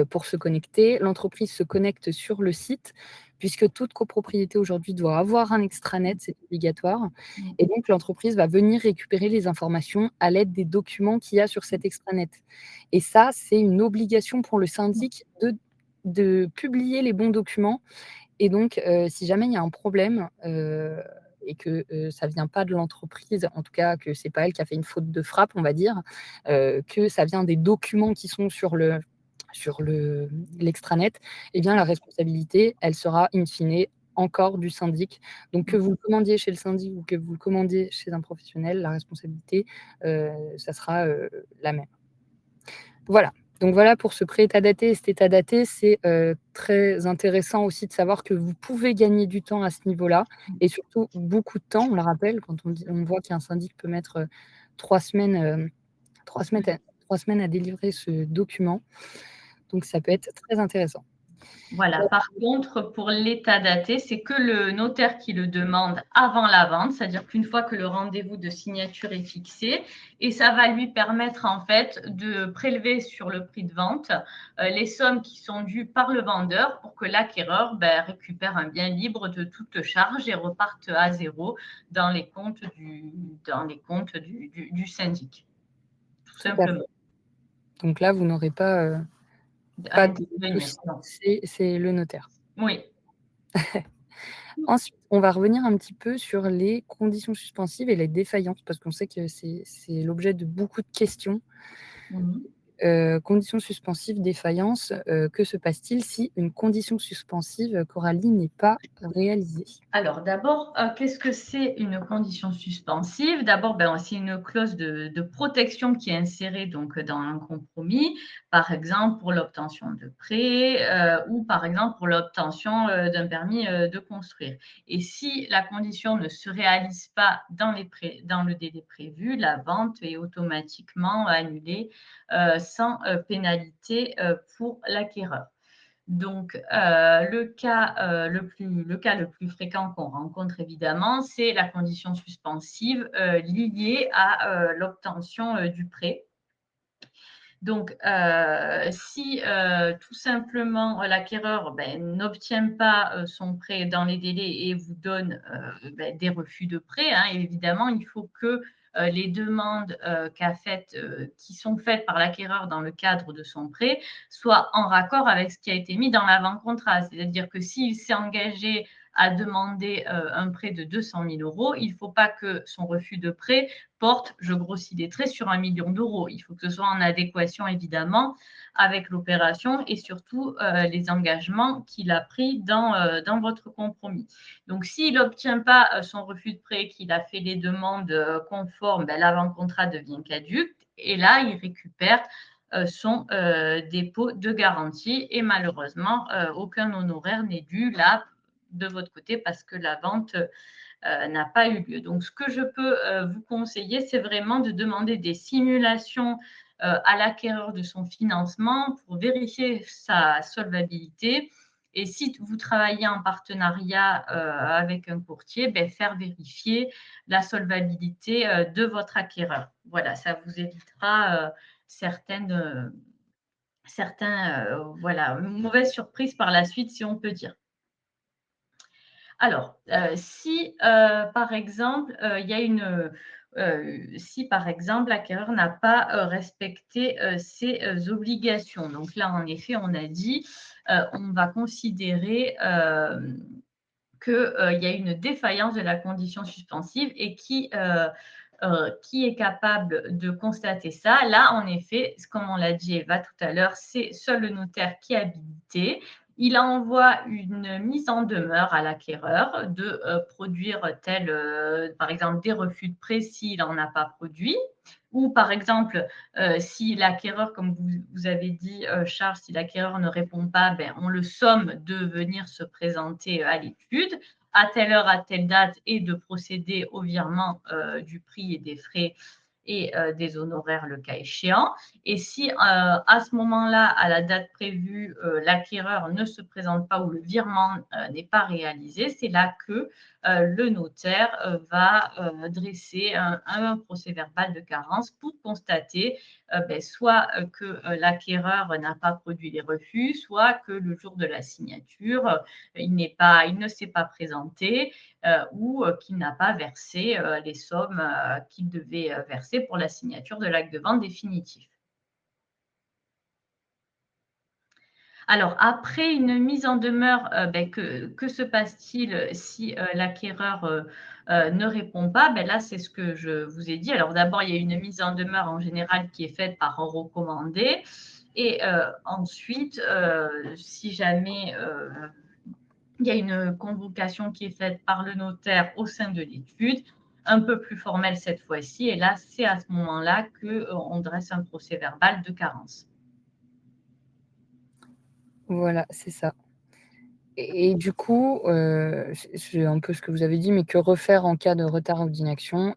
pour se connecter. L'entreprise se connecte sur le site, puisque toute copropriété aujourd'hui doit avoir un extranet, c'est obligatoire Mm. et donc l'entreprise va venir récupérer les informations à l'aide des documents qu'il y a sur cet extranet et ça, c'est une obligation pour le syndic de publier les bons documents et donc si jamais il y a un problème, et que, ça vient pas de l'entreprise, en tout cas que c'est pas elle qui a fait une faute de frappe, on va dire, que ça vient des documents qui sont sur l'extranet et bien la responsabilité, elle sera in fine encore du syndic. Donc que vous le commandiez chez le syndic ou que vous le commandiez chez un professionnel, la responsabilité, ça sera, la même. Voilà, donc voilà pour ce pré-état daté et cet état daté. C'est, très intéressant aussi de savoir que vous pouvez gagner du temps à ce niveau-là et surtout beaucoup de temps. On le rappelle, quand on voit qu'un syndic peut mettre, 3 semaines, 3 semaines à 3 semaines à délivrer ce document, donc ça peut être très intéressant. Voilà. Par contre, pour l'état daté, c'est que le notaire qui le demande avant la vente, c'est-à-dire qu'une fois que le rendez-vous de signature est fixé, et ça va lui permettre en fait de prélever sur le prix de vente les sommes qui sont dues par le vendeur pour que l'acquéreur récupère un bien libre de toute charge et reparte à zéro dans les comptes du syndic, tout Tout à simplement. fait. Donc là, vous n'aurez pas, À pas de intervenir. souci, Non. c'est le notaire. Oui. Ensuite, on va revenir un petit peu sur les conditions suspensives et les défaillances parce qu'on sait que c'est l'objet de beaucoup de questions. Mhm. Conditions suspensives, défaillance, que se passe-t-il si une condition suspensive, Coralie, n'est pas réalisée? Alors d'abord, qu'est-ce que c'est une condition suspensive? D'abord, c'est une clause de protection qui est insérée donc dans un compromis, par exemple pour l'obtention de prêts, ou par exemple pour l'obtention, d'un permis, de construire et si la condition ne se réalise pas dans le délai prévu, la vente est automatiquement annulée, sans, pénalité, pour l'acquéreur. Donc, le cas le plus fréquent qu'on rencontre évidemment, c'est la condition suspensive liée à l'obtention du prêt. Donc, si tout simplement l'acquéreur n'obtient pas son prêt dans les délais et vous donne des refus de prêt, hein, évidemment, il faut que les demandes qui sont faites par l'acquéreur dans le cadre de son prêt soient en raccord avec ce qui a été mis dans l'avant-contrat. C'est-à-dire que s'il s'est engagé à demander un prêt de 200 000 euros, il ne faut pas que son refus de prêt porte, je grossis des traits, sur 1 million d'euros. Il faut que ce soit en adéquation, évidemment, avec l'opération et surtout les engagements qu'il a pris dans votre compromis. Donc, s'il n'obtient pas son refus de prêt, qu'il a fait les demandes conformes, l'avant-contrat devient caduc et là, il récupère son dépôt de garantie et malheureusement, aucun honoraire n'est dû là de votre côté parce que la vente n'a pas eu lieu. Donc, ce que je peux vous conseiller, c'est vraiment de demander des simulations à l'acquéreur de son financement pour vérifier sa solvabilité. Et si vous travaillez en partenariat avec un courtier, faire vérifier la solvabilité de votre acquéreur. Voilà, ça vous évitera certaines mauvaises surprises par la suite, si on peut dire. Alors, si par exemple, si par exemple l'acquéreur n'a pas respecté ses obligations, donc là en effet on a dit, on va considérer qu'il y a une défaillance de la condition suspensive et qui est capable de constater ça. Là, en effet, comme on l'a dit Eva tout à l'heure, c'est seul le notaire qui est habilité. Il envoie une mise en demeure à l'acquéreur de produire par exemple, des refus de prêt s'il n'en a pas produit. Ou par exemple, si l'acquéreur, comme vous avez dit, Charles, si l'acquéreur ne répond pas, on le somme de venir se présenter à l'étude à telle heure, à telle date, et de procéder au virement du prix et des frais et des honoraires le cas échéant. Et si à ce moment-là, à la date prévue, l'acquéreur ne se présente pas ou le virement n'est pas réalisé, c'est là que le notaire va dresser un procès-verbal de carence pour constater soit que l'acquéreur n'a pas produit les refus, soit que le jour de la signature, il ne s'est pas présenté ou qu'il n'a pas versé les sommes qu'il devait verser pour la signature de l'acte de vente définitif. Alors, après une mise en demeure, que se passe-t-il si l'acquéreur ne répond pas? Là, c'est ce que je vous ai dit. Alors, d'abord, il y a une mise en demeure en général qui est faite par recommandé. Et ensuite, si jamais il y a une convocation qui est faite par le notaire au sein de l'étude, un peu plus formelle cette fois-ci. Et là, c'est à ce moment-là qu'on dresse un procès-verbal de carence. Voilà, c'est ça. Et du coup, c'est un peu ce que vous avez dit, mais que refaire en cas de retard ou d'inaction?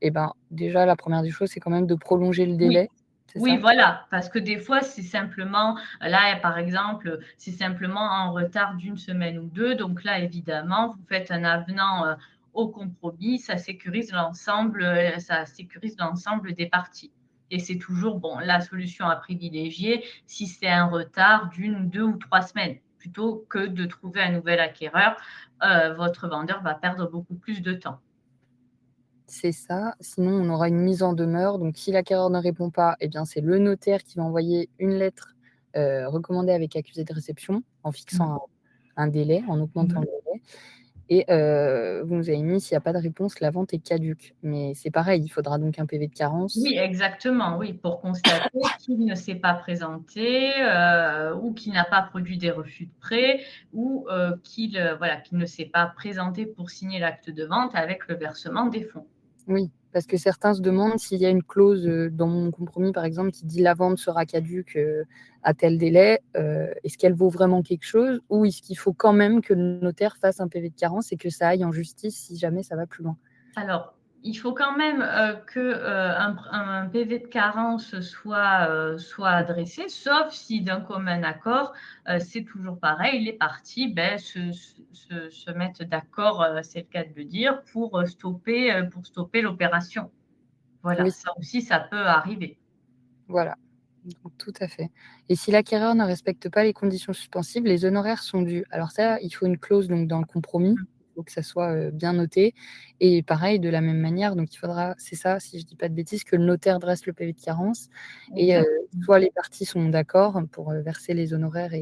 Déjà, la première des choses, c'est quand même de prolonger le Oui. délai, c'est Oui, ça? voilà, parce que des fois, c'est simplement, là, par exemple, c'est simplement un retard d'une semaine ou deux. Donc là, évidemment, vous faites un avenant au compromis, ça sécurise l'ensemble des parties. Et c'est toujours la solution à privilégier si c'est un retard d'une, 2 ou 3 semaines, plutôt que de trouver un nouvel acquéreur. Votre vendeur va perdre beaucoup plus de temps. C'est ça. Sinon, on aura une mise en demeure. Donc, si l'acquéreur ne répond pas, c'est le notaire qui va envoyer une lettre recommandée avec accusé de réception en fixant un délai, en augmentant le délai. Et vous nous avez mis, s'il n'y a pas de réponse, la vente est caduque. Mais c'est pareil, il faudra donc un PV de carence. Oui, exactement, oui, pour constater qu'il ne s'est pas présenté ou qu'il n'a pas produit des refus de prêt ou qu'il ne s'est pas présenté pour signer l'acte de vente avec le versement des fonds. Oui, parce que certains se demandent s'il y a une clause dans mon compromis, par exemple, qui dit la vente sera caduque à tel délai. Est-ce qu'elle vaut vraiment quelque chose ou est-ce qu'il faut quand même que le notaire fasse un PV de carence et que ça aille en justice si jamais ça va plus loin? Alors, il faut quand même qu'un PV de carence soit adressé, sauf si d'un commun accord, c'est toujours pareil, les parties se mettent d'accord, c'est le cas de le dire, pour stopper l'opération. Voilà, Oui, ça aussi, ça peut arriver. voilà. Donc, tout à fait. Et si l'acquéreur ne respecte pas les conditions suspensives, les honoraires sont dus. Alors ça, il faut une clause donc dans le compromis, il faut que ça soit, bien noté et pareil de la même manière, donc il faudra c'est ça, si je dis pas de bêtises, que le notaire dresse le PV de carence et Exactement. soit les parties sont d'accord pour, verser les honoraires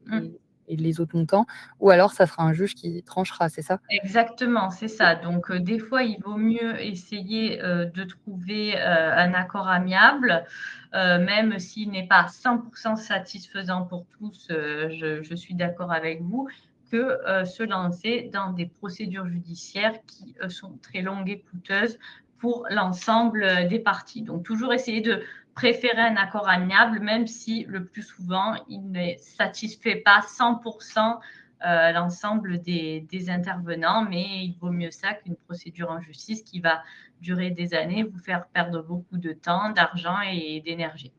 Mmh. et et les autres montants ou alors ça sera un juge qui tranchera, c'est ça? Exactement, c'est ça. Donc, des fois, il vaut mieux essayer, de trouver, un accord amiable, même s'il n'est pas 100 satisfaisant pour tous, je suis d'accord avec vous, que, se lancer dans des procédures judiciaires qui, sont très longues et coûteuses pour l'ensemble, des parties. Donc toujours essayer de préférer un accord amiable, même si le plus souvent, il ne satisfait pas 100 l'ensemble des intervenants, mais il vaut mieux ça qu'une procédure en justice qui va durer des années, vous faire perdre beaucoup de temps, d'argent et d'énergie.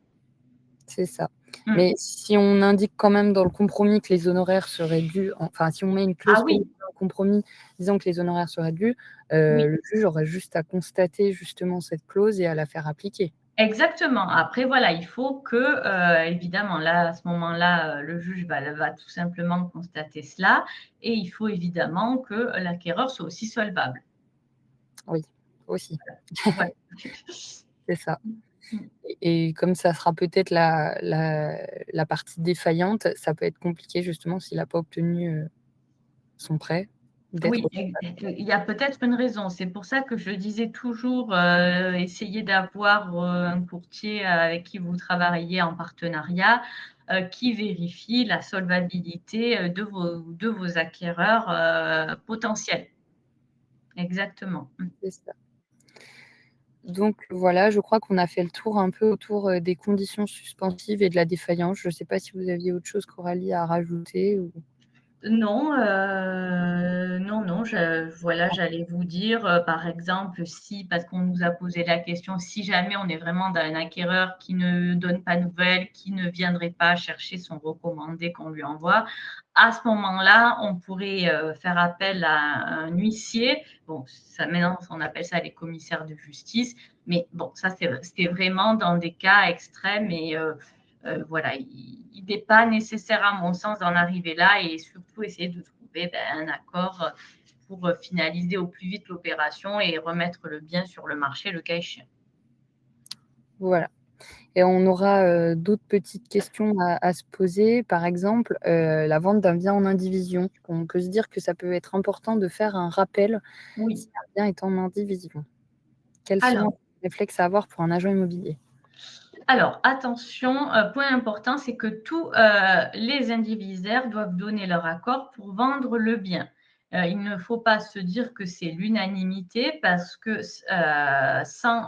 C'est ça. Mmh. Mais si on indique quand même dans le compromis que les honoraires seraient dus, enfin, si on met une Ah clause oui, pénale dans le compromis disant que les honoraires seraient dus, oui, le juge aurait juste à constater justement cette clause et à la faire appliquer. exactement. Après voilà, il faut que, évidemment là, à ce moment-là, le juge va tout simplement constater cela et il faut évidemment que l'acquéreur soit aussi solvable. Oui, aussi, Ouais. c'est ça. Mmh. Et comme ça sera peut-être la partie défaillante, ça peut être compliqué justement s'il a pas obtenu, son prêt, d'être Oui, il y a peut-être une raison. C'est pour ça que je disais toujours, essayez d'avoir, un courtier avec qui vous travaillez en partenariat, qui vérifie la solvabilité, de vos acquéreurs, potentiels. Exactement. Mmh. c'est ça. Donc voilà, je crois qu'on a fait le tour un peu autour, des conditions suspensives et de la défaillance. Je ne sais pas si vous aviez autre chose, Coralie, à rajouter ou? Non, non, non, voilà, j'allais vous dire, par exemple, si parce qu'on nous a posé la question, si jamais on est vraiment d'un acquéreur qui ne donne pas de nouvelles, qui ne viendrait pas chercher son recommandé qu'on lui envoie, à ce moment-là, on pourrait, faire appel à un huissier. Bon, ça maintenant, on appelle ça les commissaires de justice, mais bon, ça, c'est vraiment dans des cas extrêmes et voilà, il n'est pas nécessaire à mon sens d'en arriver là et surtout essayer de trouver un accord pour finaliser au plus vite l'opération et remettre le bien sur le marché le cas échéant. Voilà et on aura, d'autres petites questions à se poser. Par exemple, la vente d'un bien en indivision. On peut se dire que ça peut être important de faire un rappel Oui. si un bien est en indivision. Quels sont Alors, les réflexes à avoir pour un agent immobilier? Alors, attention, point important, c'est que tous, les indivisaires doivent donner leur accord pour vendre le bien. Il ne faut pas se dire que c'est l'unanimité parce que sans,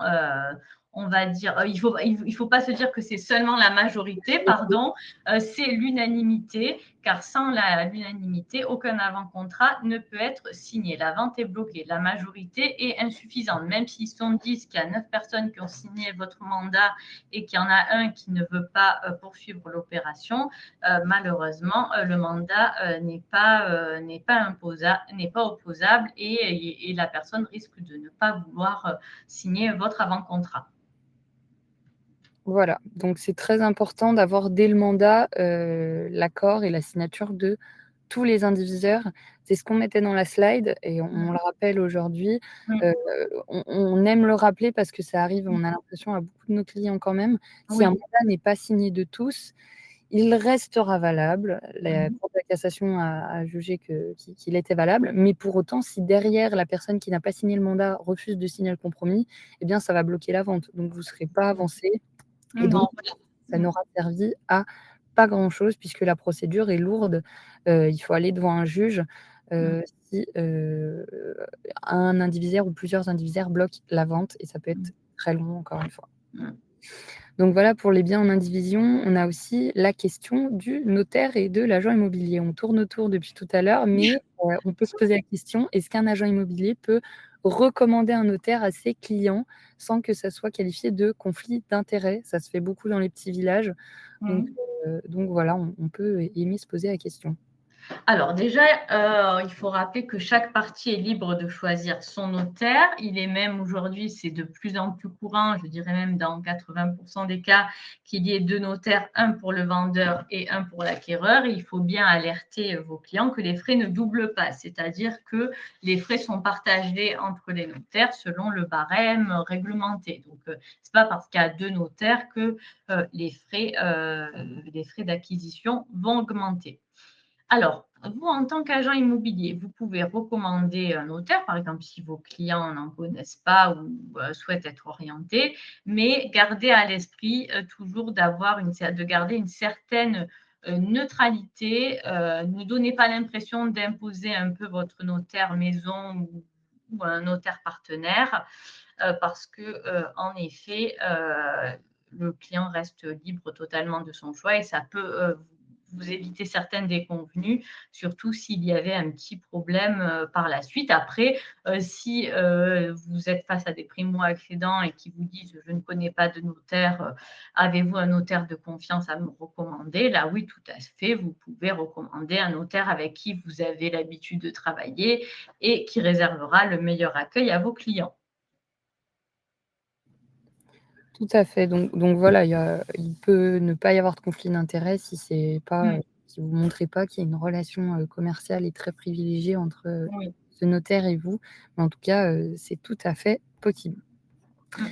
on va dire, il faut pas se dire que c'est seulement la majorité, pardon, c'est l'unanimité, car sans l'unanimité, aucun avant-contrat ne peut être signé. La vente est bloquée. La majorité est insuffisante. Même s'ils sont 10, qu'il y a 9 personnes qui ont signé votre mandat et qu'il y en a un qui ne veut pas poursuivre l'opération, malheureusement, le mandat n'est pas opposable et la personne risque de ne pas vouloir signer votre avant-contrat. Voilà, donc c'est très important d'avoir dès le mandat, l'accord et la signature de tous les indiviseurs. C'est ce qu'on mettait dans la slide et on le rappelle aujourd'hui. Mmh. Heu, on aime le rappeler parce que ça arrive, on a l'impression à beaucoup de nos clients quand même. Si un Oui. mandat n'est pas signé de tous, il restera valable. La Mmh. Cour de cassation a jugé qu'il était valable, mais pour autant, si derrière la personne qui n'a pas signé le mandat refuse de signer le compromis, eh bien ça va bloquer la vente. Donc vous ne serez pas avancé et donc Non. ça Mmh. n'aura servi à pas grand-chose puisque la procédure est lourde. Il faut aller devant un juge, Mmh. si, un indivisaire ou plusieurs indivisaires bloquent la vente et ça peut être très long encore une fois. Mmh. Donc voilà pour les biens en indivision. On a aussi la question du notaire et de l'agent immobilier. On tourne autour depuis tout à l'heure, mais on peut se poser la question, est-ce qu'un agent immobilier peut recommander un notaire à ses clients sans que ça soit qualifié de conflit d'intérêts? Ça se fait beaucoup dans les petits villages, donc Mmh. donc voilà, on peut aimer se poser la question. Alors déjà, il faut rappeler que chaque partie est libre de choisir son notaire. Il est même aujourd'hui, c'est de plus en plus courant, je dirais même dans 80 des cas, qu'il y ait 2 notaires, un pour le vendeur et un pour l'acquéreur. Il faut bien alerter vos clients que les frais ne doublent pas, c'est-à-dire que les frais sont partagés entre les notaires selon le barème réglementé. Donc, c'est pas parce qu'il y a 2 notaires que les frais d'acquisition vont augmenter. Alors, vous, en tant qu'agent immobilier, vous pouvez recommander un notaire, par exemple, si vos clients n'en connaissent pas ou souhaitent être orientés, mais gardez à l'esprit toujours de garder une certaine neutralité. Ne donnez pas l'impression d'imposer un peu votre notaire maison ou un notaire partenaire, parce que, en effet, le client reste libre totalement de son choix et ça peut vous éviter certaines déconvenues, surtout s'il y avait un petit problème par la suite. Après, si vous êtes face à des primo-accédants et qui vous disent je ne connais pas de notaire, avez-vous un notaire de confiance à me recommander? Là, oui, tout à fait, vous pouvez recommander un notaire avec qui vous avez l'habitude de travailler et qui réservera le meilleur accueil à vos clients. Tout à fait, donc voilà, il peut ne pas y avoir de conflit d'intérêts si c'est pas, Mmh, si vous montrez pas qu'il y a une relation, commerciale et très privilégiée entre, oui. ce notaire et vous. Mais en tout cas, c'est tout à fait possible. Mmh.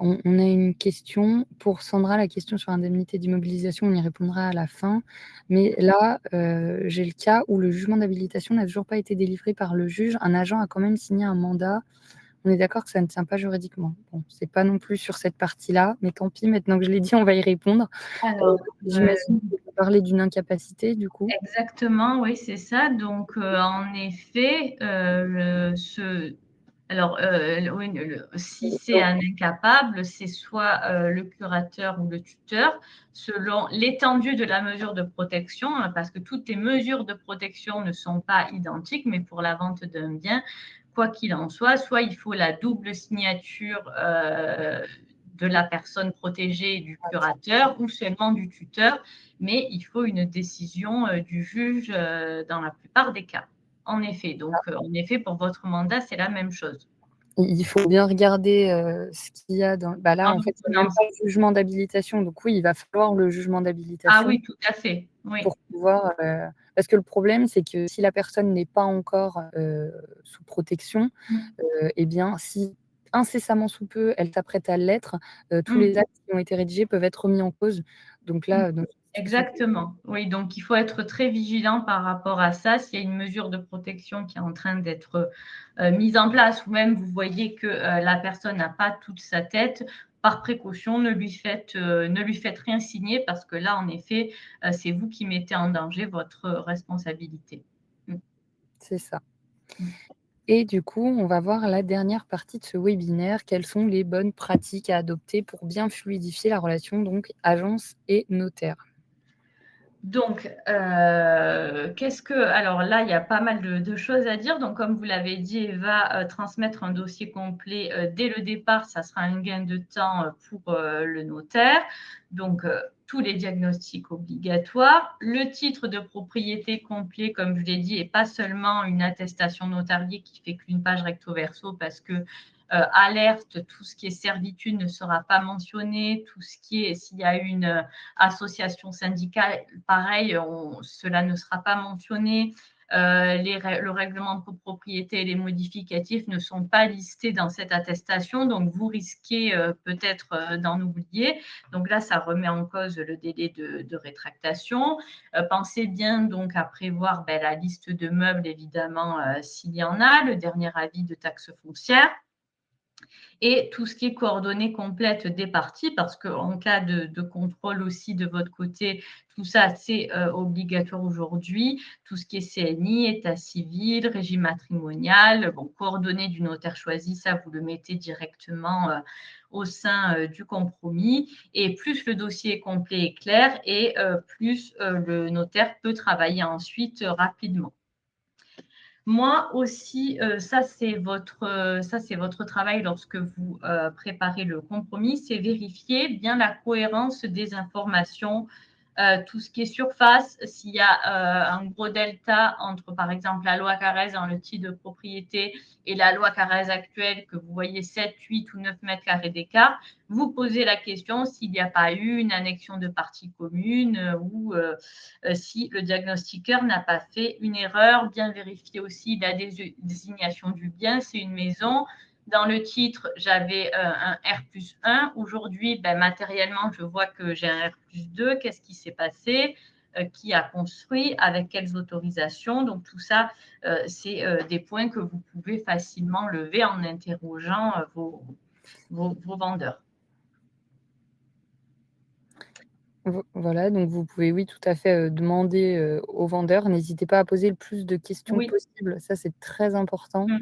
On a une question pour Sandra, la question sur l'indemnité d'immobilisation, on y répondra à la fin. Mais là, j'ai le cas où le jugement d'habilitation n'a toujours pas été délivré par le juge. Un agent a quand même signé un mandat. On est d'accord que ça ne tient pas juridiquement. Bon, c'est pas non plus sur cette partie-là, mais tant pis, maintenant que je l'ai dit, on va y répondre. Alors, J'imagine que vous parlez d'une incapacité, du coup? exactement, oui, c'est ça. Donc, en effet, oui, si c'est un incapable, c'est soit, le curateur ou le tuteur, selon l'étendue de la mesure de protection, hein, parce que toutes les mesures de protection ne sont pas identiques, mais pour la vente d'un bien, quoi qu'il en soit il faut la double signature, de la personne protégée et du curateur ou seulement du tuteur, mais il faut une décision du juge dans la plupart des cas. En effet, donc en effet, pour votre mandat, c'est la même chose. Il faut bien regarder, ce qu'il y a dans bah, Dans là, en fait, il y a même l'ordonnance. pas de jugement d'habilitation, donc oui, il va falloir le jugement Ah d'habilitation oui, tout à fait, oui. pour pouvoir, parce que le problème, c'est que si la personne n'est pas encore, sous protection, Mmh. et bien, si incessamment sous peu, elle s'apprête à l'être, tous Mmh. les actes qui ont été rédigés peuvent être remis en cause. Donc Mmh. là, dans une situation. Exactement. Oui, donc il faut être très vigilant par rapport à ça. S'il y a une mesure de protection qui est en train d'être, mise en place ou même vous voyez que, la personne n'a pas toute sa tête, par précaution, ne lui faites rien signer parce que là, en effet, c'est vous qui mettez en danger votre responsabilité. Mmh. C'est ça. Mmh. Et du coup, on va voir la dernière partie de ce webinaire. Quelles sont les bonnes pratiques à adopter pour bien fluidifier la relation donc agence et notaire? Donc, qu'est-ce que alors là, il y a pas mal de choses à dire. Donc, comme vous l'avez dit, Eva, transmettre un dossier complet, dès le départ, ça sera un gain de temps, pour, le notaire. Donc, tous les diagnostics obligatoires. Le titre de propriété complet, comme je l'ai dit, et pas seulement une attestation notariée qui fait qu'une page recto verso parce que, alerte, tout ce qui est servitude ne sera pas mentionné, tout ce qui est s'il y a une, association syndicale, pareil, cela ne sera pas mentionné. Le règlement de copropriété et les modificatifs ne sont pas listés dans cette attestation, donc vous risquez peut-être d'en oublier. Donc là, ça remet en cause le délai de rétractation. Pensez bien donc à prévoir la liste de meubles, évidemment, s'il y en a, le dernier avis de taxe foncière et tout ce qui est coordonnées complètes des parties, parce qu'en cas de contrôle aussi de votre côté, tout ça, c'est obligatoire aujourd'hui. Tout ce qui est CNI, état civil, régime matrimonial, bon, coordonnées du notaire choisi, ça, vous le mettez directement au sein du compromis. Et plus le dossier est complet et clair, et plus le notaire peut travailler ensuite rapidement. Moi aussi, ça c'est votre travail lorsque vous, préparez le compromis, c'est vérifier bien la cohérence des informations, tout ce qui est surface, s'il y a un gros delta entre, par exemple, la loi Carrez dans le titre de propriété et la loi Carrez actuelle, que vous voyez 7, 8 ou 9 mètres carrés d'écart, vous posez la question s'il n'y a pas eu une annexion de parties communes ou si le diagnostiqueur n'a pas fait une erreur. Bien vérifier aussi la désignation du bien, c'est une maison. Dans le titre, j'avais un R+1. Aujourd'hui, matériellement, je vois que j'ai un R+2. Qu'est-ce qui s'est passé? Qui a construit? Avec quelles autorisations? Donc, tout ça, c'est des points que vous pouvez facilement lever en interrogeant vos vendeurs. Voilà, donc vous pouvez, oui, tout à fait, demander, aux vendeurs. N'hésitez pas à poser le plus de questions Oui. possible. Ça, c'est très important. Mmh.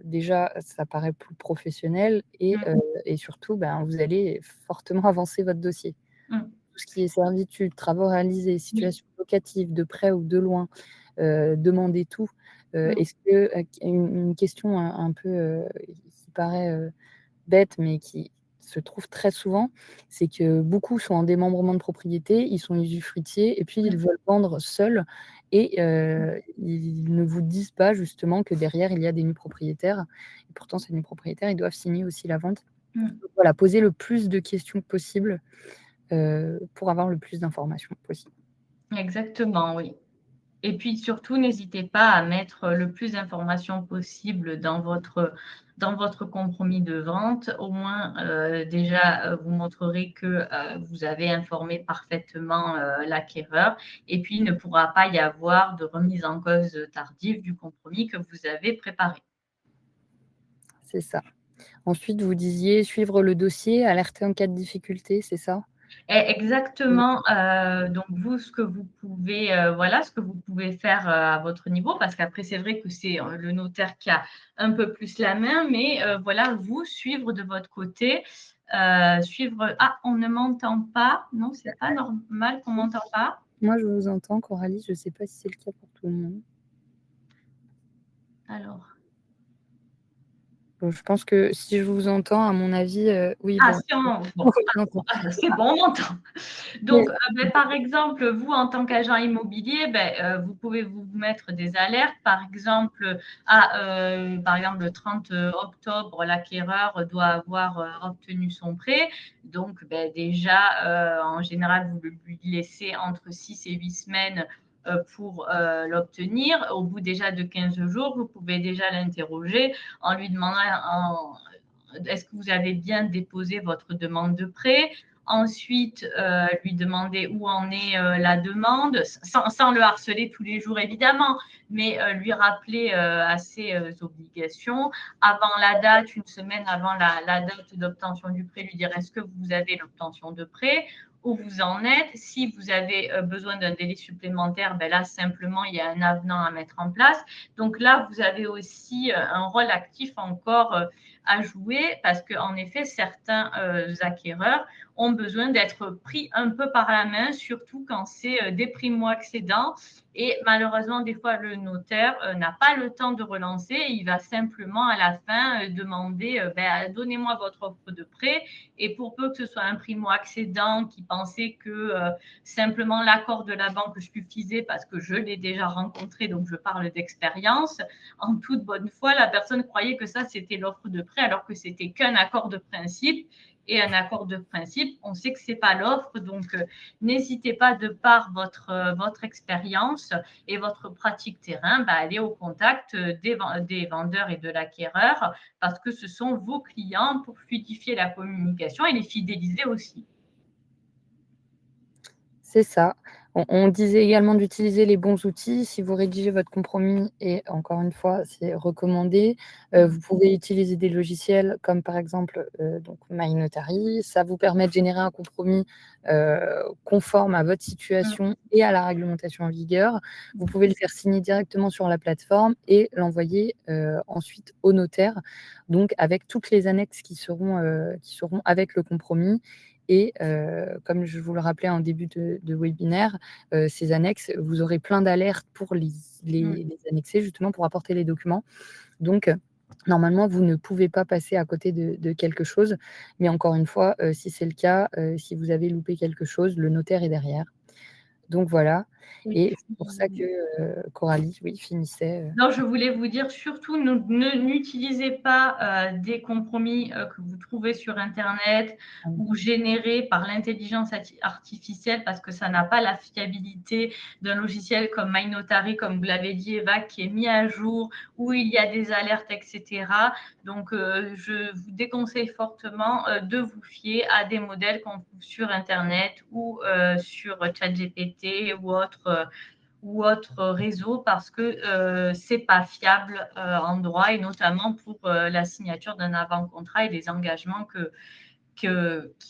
Déjà, ça paraît plus professionnel et surtout, vous allez fortement avancer votre dossier. Mmh. Tout ce qui est servitude, travaux réalisés, Oui. situation locative, de près ou de loin, demandez tout. Mmh. Est-ce que, une question un peu, qui paraît, bête, mais qui se trouve très souvent, c'est que beaucoup sont en démembrement de propriété, ils sont usufruitiers et puis ils veulent vendre seuls et ils ne vous disent pas justement que derrière il y a des nus propriétaires et pourtant ces nus propriétaires, ils doivent signer aussi la vente. Mmh. Donc voilà, poser le plus de questions possible, pour avoir le plus d'informations possible. Exactement, oui. Et puis surtout, n'hésitez pas à mettre le plus d'informations possible dans votre compromis de vente. Au moins, déjà, vous montrerez que vous avez informé parfaitement l'acquéreur. Et puis, il ne pourra pas y avoir de remise en cause tardive du compromis que vous avez préparé. C'est ça. Ensuite, vous disiez suivre le dossier, alerter en cas de difficulté, c'est ça? Mmh. Exactement, donc vous, ce que vous pouvez, voilà, ce que vous pouvez faire, à votre niveau, parce qu'après c'est vrai que c'est, le notaire qui a un peu plus la main, mais voilà, vous, suivre de votre côté, suivre ah, on ne m'entend pas? Non, c'est pas normal qu'on m'entend pas? Moi, je vous entends, Coralie, je ne sais pas si c'est le cas pour tout le monde. Alors. Je pense que si je vous entends, à mon avis, oui, Ah, bon, si on bon, on vous entend. c'est bon, on m'entend. Mais Donc, par exemple, vous, en tant qu'agent immobilier, vous pouvez vous mettre des alertes. Par exemple, par exemple, le 30 octobre, l'acquéreur doit avoir obtenu son prêt. Donc, déjà, en général, vous lui laissez entre 6 et 8 semaines pour l'obtenir. Au bout déjà de 15 jours, vous pouvez déjà l'interroger en lui demandant est-ce que vous avez bien déposé votre demande de prêt? Ensuite, lui demander où en est la demande, sans le harceler tous les jours évidemment, mais lui rappeler à ses obligations. Avant la date, une semaine avant la date d'obtention du prêt, lui dire est-ce que vous avez l'obtention de prêt? Où vous en êtes? Si vous avez besoin d'un délai supplémentaire, là, simplement, il y a un avenant à mettre en place. Donc là, vous avez aussi un rôle actif encore à jouer parce qu'en effet, certains acquéreurs ont besoin d'être pris un peu par la main, surtout quand c'est des primo-accédants. Et malheureusement, des fois, le notaire n'a pas le temps de relancer. Il va simplement, à la fin, demander donnez-moi votre offre de prêt. Et pour peu que ce soit un primo-accédant qui pensait que simplement l'accord de la banque suffisait, parce que je l'ai déjà rencontré, donc je parle d'expérience, en toute bonne foi, la personne croyait que ça, c'était l'offre de prêt, alors que c'était qu'un accord de principe. Et un accord de principe, on sait que ce n'est pas l'offre. Donc, n'hésitez pas, de par votre expérience et votre pratique terrain, aller au contact des vendeurs et de l'acquéreur, parce que ce sont vos clients, pour fluidifier la communication et les fidéliser aussi. c'est ça. On disait également d'utiliser les bons outils. Si vous rédigez votre compromis et encore une fois, c'est recommandé, vous pouvez utiliser des logiciels comme par exemple, donc MyNotary. Ça vous permet de générer un compromis, conforme à votre situation et à la réglementation en vigueur. Vous pouvez le faire signer directement sur la plateforme et l'envoyer, ensuite au notaire, donc avec toutes les annexes qui seront avec le compromis. Et comme je vous le rappelais en début de webinaire, ces annexes, vous aurez plein d'alertes pour les annexer, justement pour apporter les documents. Donc Normalement, vous ne pouvez pas passer à côté de quelque chose, mais encore une fois, si c'est le cas, si vous avez loupé quelque chose, le notaire est derrière. Donc voilà, Oui. et c'est pour ça que, Coralie, oui, finissait, Non, je voulais vous dire surtout n'utilisez pas des compromis que vous trouvez sur Internet ou générés par l'intelligence artificielle parce que ça n'a pas la fiabilité d'un logiciel comme MyNotary, comme vous l'avez dit, Eva, qui est mis à jour, où il y a des alertes, etc. Donc, je vous déconseille fortement de vous fier à des modèles qu'on trouve sur Internet ou sur ChatGPT ou autre réseau parce que c'est pas fiable en droit et notamment pour la signature d'un avant-contrat et des engagements qu'il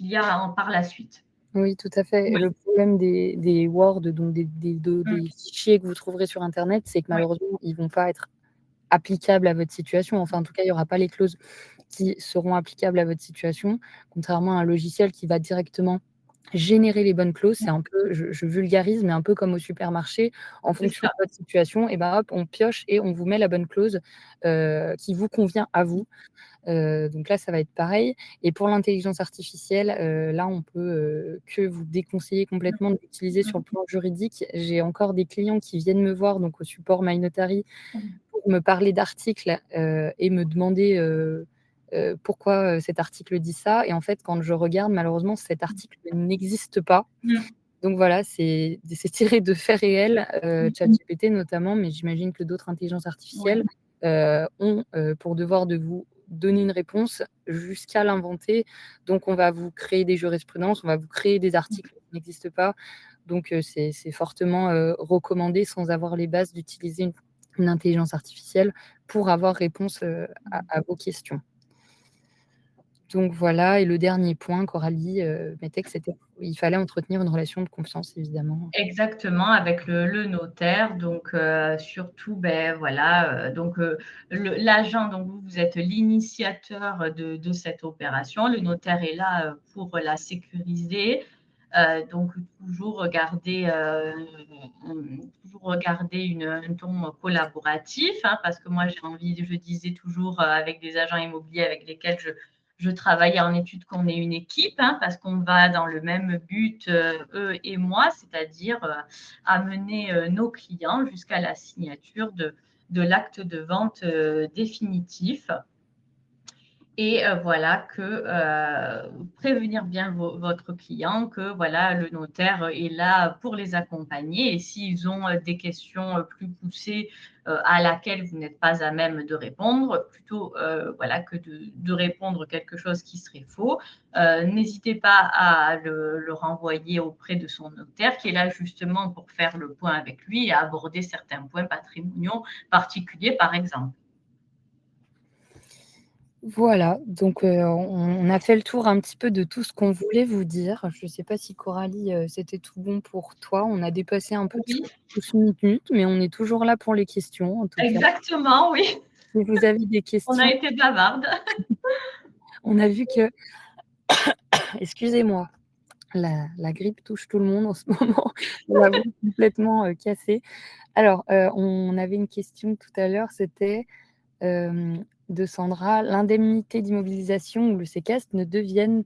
y a par la suite. Oui, tout à fait. Et Oui. le problème des Word, donc Mmh. des fichiers que vous trouverez sur internet, c'est que Oui, malheureusement, ils vont pas être applicables à votre situation. Enfin, en tout cas, il y aura pas les clauses qui seront applicables à votre situation, contrairement à un logiciel qui va directement générer les bonnes clauses. C'est un peu, je vulgarise, mais un peu comme au supermarché. En c'est fonction ça. de votre situation, et ben, hop, on pioche et on vous met la bonne clause, qui vous convient à vous. Donc là, ça va être pareil, et pour l'intelligence artificielle, là, on peut, que vous déconseiller complètement de l'utiliser sur le plan juridique. J'ai encore des clients qui viennent me voir, donc au support MyNotary, pour me parler d'articles, et me demander, pourquoi, cet article dit ça, et en fait, quand je regarde, malheureusement, cet article n'existe pas. Mmh. Donc voilà, c'est tiré de faits réels, ChatGPT notamment, mais j'imagine que d'autres intelligences Oui. artificielles, ont, pour devoir de vous donner une réponse jusqu'à l'inventer. Donc on va vous créer des jurisprudences, on va vous créer des articles qui n'existent pas. Donc c'est fortement, recommandé, sans avoir les bases, d'utiliser une intelligence artificielle pour avoir réponse, à vos questions. Donc voilà, et le dernier point, Coralie, mettait que il fallait entretenir une relation de confiance, évidemment. Exactement, avec le notaire. Donc, surtout, ben voilà, donc l'agent, donc vous êtes l'initiateur de cette opération. Le notaire est là pour la sécuriser. Donc, toujours regarder un ton collaboratif, hein, parce que moi, j'ai envie, je disais toujours avec des agents immobiliers avec lesquels je travaillais en études qu'on est une équipe, hein, parce qu'on va dans le même but, eux et moi, c'est-à-dire amener nos clients jusqu'à la signature de l'acte de vente définitif. Et voilà que prévenir bien votre client que voilà, le notaire est là pour les accompagner et s'ils ont des questions plus poussées à laquelle vous n'êtes pas à même de répondre, plutôt voilà, que de répondre quelque chose qui serait faux, n'hésitez pas à le renvoyer auprès de son notaire qui est là justement pour faire le point avec lui et aborder certains points patrimoniaux particuliers, par exemple. Voilà, donc on a fait le tour un petit peu de tout ce qu'on voulait vous dire. Je ne sais pas si Coralie, c'était tout bon pour toi? On a dépassé un peu de Oui, 12 minutes, mais on est toujours là pour les questions, en tout cas. exactement, oui. Si vous avez des On a questions, été bavarde. on a vu que excusez-moi, la grippe touche tout le monde en ce moment, la voix complètement, cassée. Alors, on avait une question tout à l'heure, c'était, de Sandra: «L'indemnité d'immobilisation ou le séquestre ne deviennent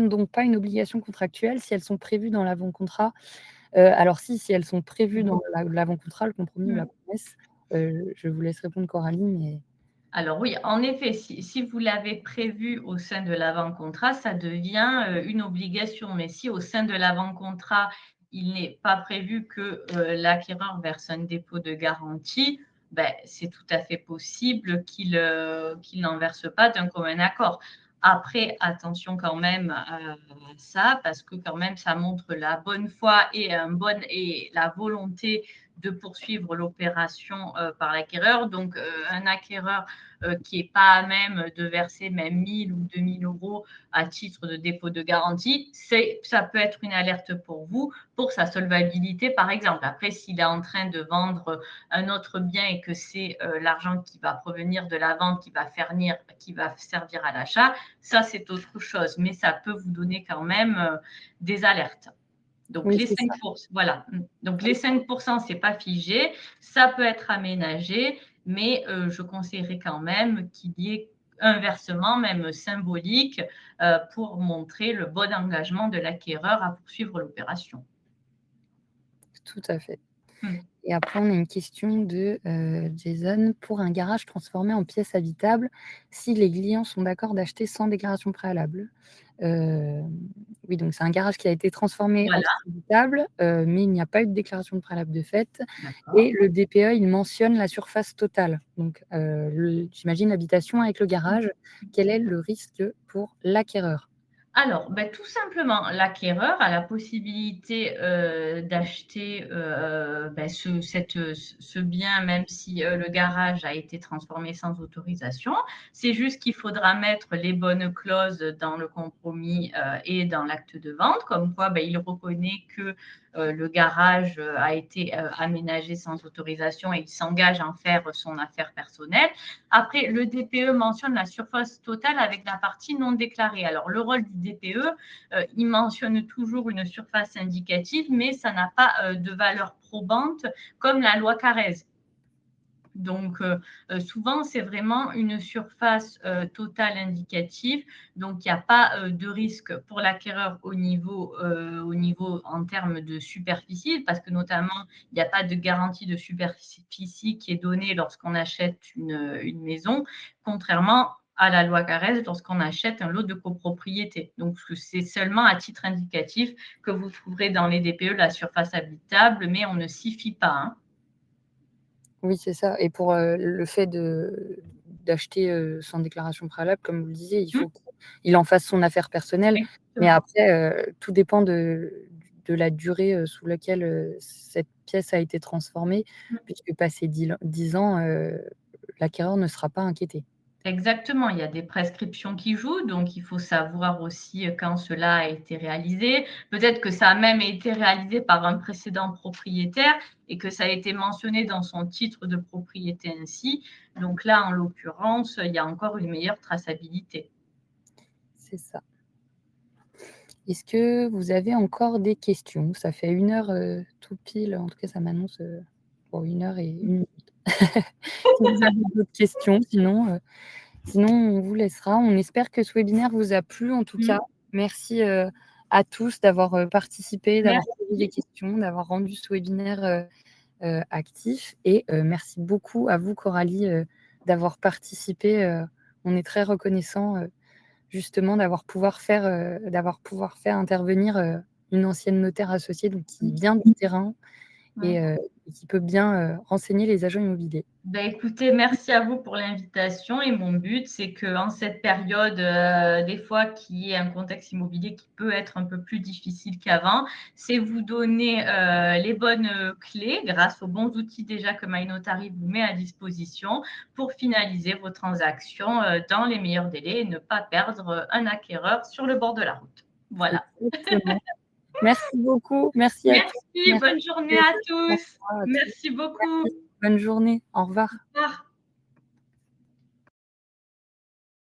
donc pas une obligation contractuelle si elles sont prévues dans l'avant-contrat?» Alors si elles sont prévues dans l'avant-contrat, le compromis ou la Mmh. promesse, je vous laisse répondre, Coralie, mais Alors oui, en effet, si vous l'avez prévu au sein de l'avant-contrat, ça devient, une obligation. Mais si au sein de l'avant-contrat, il n'est pas prévu que, l'acquéreur verse un dépôt de garantie, beh, c'est tout à fait possible qu'il n'en verse pas d'un commun accord. Après, attention quand même à ça, parce que quand même ça montre la bonne foi et la volonté de poursuivre l'opération, par l'acquéreur. Donc, un acquéreur qui n'est pas à même de verser même 1000 ou 2000 € à titre de dépôt de garantie, ça peut être une alerte pour vous, pour sa solvabilité, par exemple. Après, s'il est en train de vendre un autre bien et que c'est l'argent qui va provenir de la vente qui va servir à l'achat, ça, c'est autre chose. Mais ça peut vous donner quand même des alertes. Donc oui, les c'est ça. 5%, voilà. Donc les 5%, c'est pas figé, ça peut être aménagé, mais je conseillerais quand même qu'il y ait un versement, même symbolique, pour montrer le bon engagement de l'acquéreur à poursuivre l'opération. Tout à fait. Mmh. Et après, on a une question de Jason. Pour un garage transformé en pièce habitable, si les clients sont d'accord d'acheter sans déclaration préalable. Euh, oui, donc c'est un garage qui a été transformé en Voilà, pièce habitable, mais il n'y a pas eu de déclaration de préalable de fait. d'accord. Et le DPE, il mentionne la surface totale. Donc, j'imagine l'habitation avec le garage. Quel est le risque pour l'acquéreur? Alors, tout simplement, l'acquéreur a la possibilité, d'acheter, ce bien même si, le garage a été transformé sans autorisation. C'est juste qu'il faudra mettre les bonnes clauses dans le compromis, et dans l'acte de vente, comme quoi, il reconnaît que, le garage, a été, aménagé sans autorisation et il s'engage à en faire son affaire personnelle. Après, le DPE mentionne la surface totale avec la partie non déclarée. Alors, le rôle du DPE, il mentionne toujours une surface indicative, mais ça n'a pas de valeur probante comme la loi Carrez. Donc, souvent, c'est vraiment une surface totale indicative. Donc, il n'y a pas de risque pour l'acquéreur au niveau en termes de superficie, parce que notamment, il n'y a pas de garantie de superficie qui est donnée lorsqu'on achète une maison, contrairement à la loi Carrez lorsqu'on achète un lot de copropriété. Donc, c'est seulement à titre indicatif que vous trouverez dans les DPE la surface habitable, mais on ne s'y fie pas, hein. Oui, c'est ça. Et pour le fait d'acheter sans déclaration préalable, comme vous le disiez, il Mmh, faut qu'il en fasse son affaire personnelle. Mais exactement. après, tout dépend de la durée sous laquelle cette pièce a été transformée, puisque passé 10 ans, l'acquéreur ne sera pas inquiété. Exactement, il y a des prescriptions qui jouent, donc il faut savoir aussi quand cela a été réalisé. Peut-être que ça a même été réalisé par un précédent propriétaire et que ça a été mentionné dans son titre de propriété ainsi. Donc là, en l'occurrence, il y a encore une meilleure traçabilité. C'est ça. Est-ce que vous avez encore des questions? Ça fait 1 heure tout pile, en tout cas ça m'annonce pour 1 heure et 1 minute. Si vous avez d'autres questions, sinon, on vous laissera. On espère que ce webinaire vous a plu en tout cas. Mmh. Merci, à tous d'avoir, participé, d'avoir posé des Merci. questions, d'avoir rendu ce webinaire, actif et merci beaucoup à vous Coralie, d'avoir participé, on est très reconnaissants, justement d'avoir pouvoir faire intervenir, une ancienne notaire associée, donc qui vient du terrain Ouais. et qui peut bien, renseigner les agents immobiliers. Écoutez, merci à vous pour l'invitation et mon but, c'est qu'en cette période, des fois qui est un contexte immobilier qui peut être un peu plus difficile qu'avant, c'est vous donner, les bonnes, clés grâce aux bons outils déjà que MyNotary vous met à disposition pour finaliser vos transactions, dans les meilleurs délais et ne pas perdre, un acquéreur sur le bord de la route. Voilà. Exactement. Merci beaucoup, merci à tous. Merci, Merci, bonne journée au à tous. revoir à tous. Merci beaucoup. Merci, bonne journée, au revoir. Au revoir.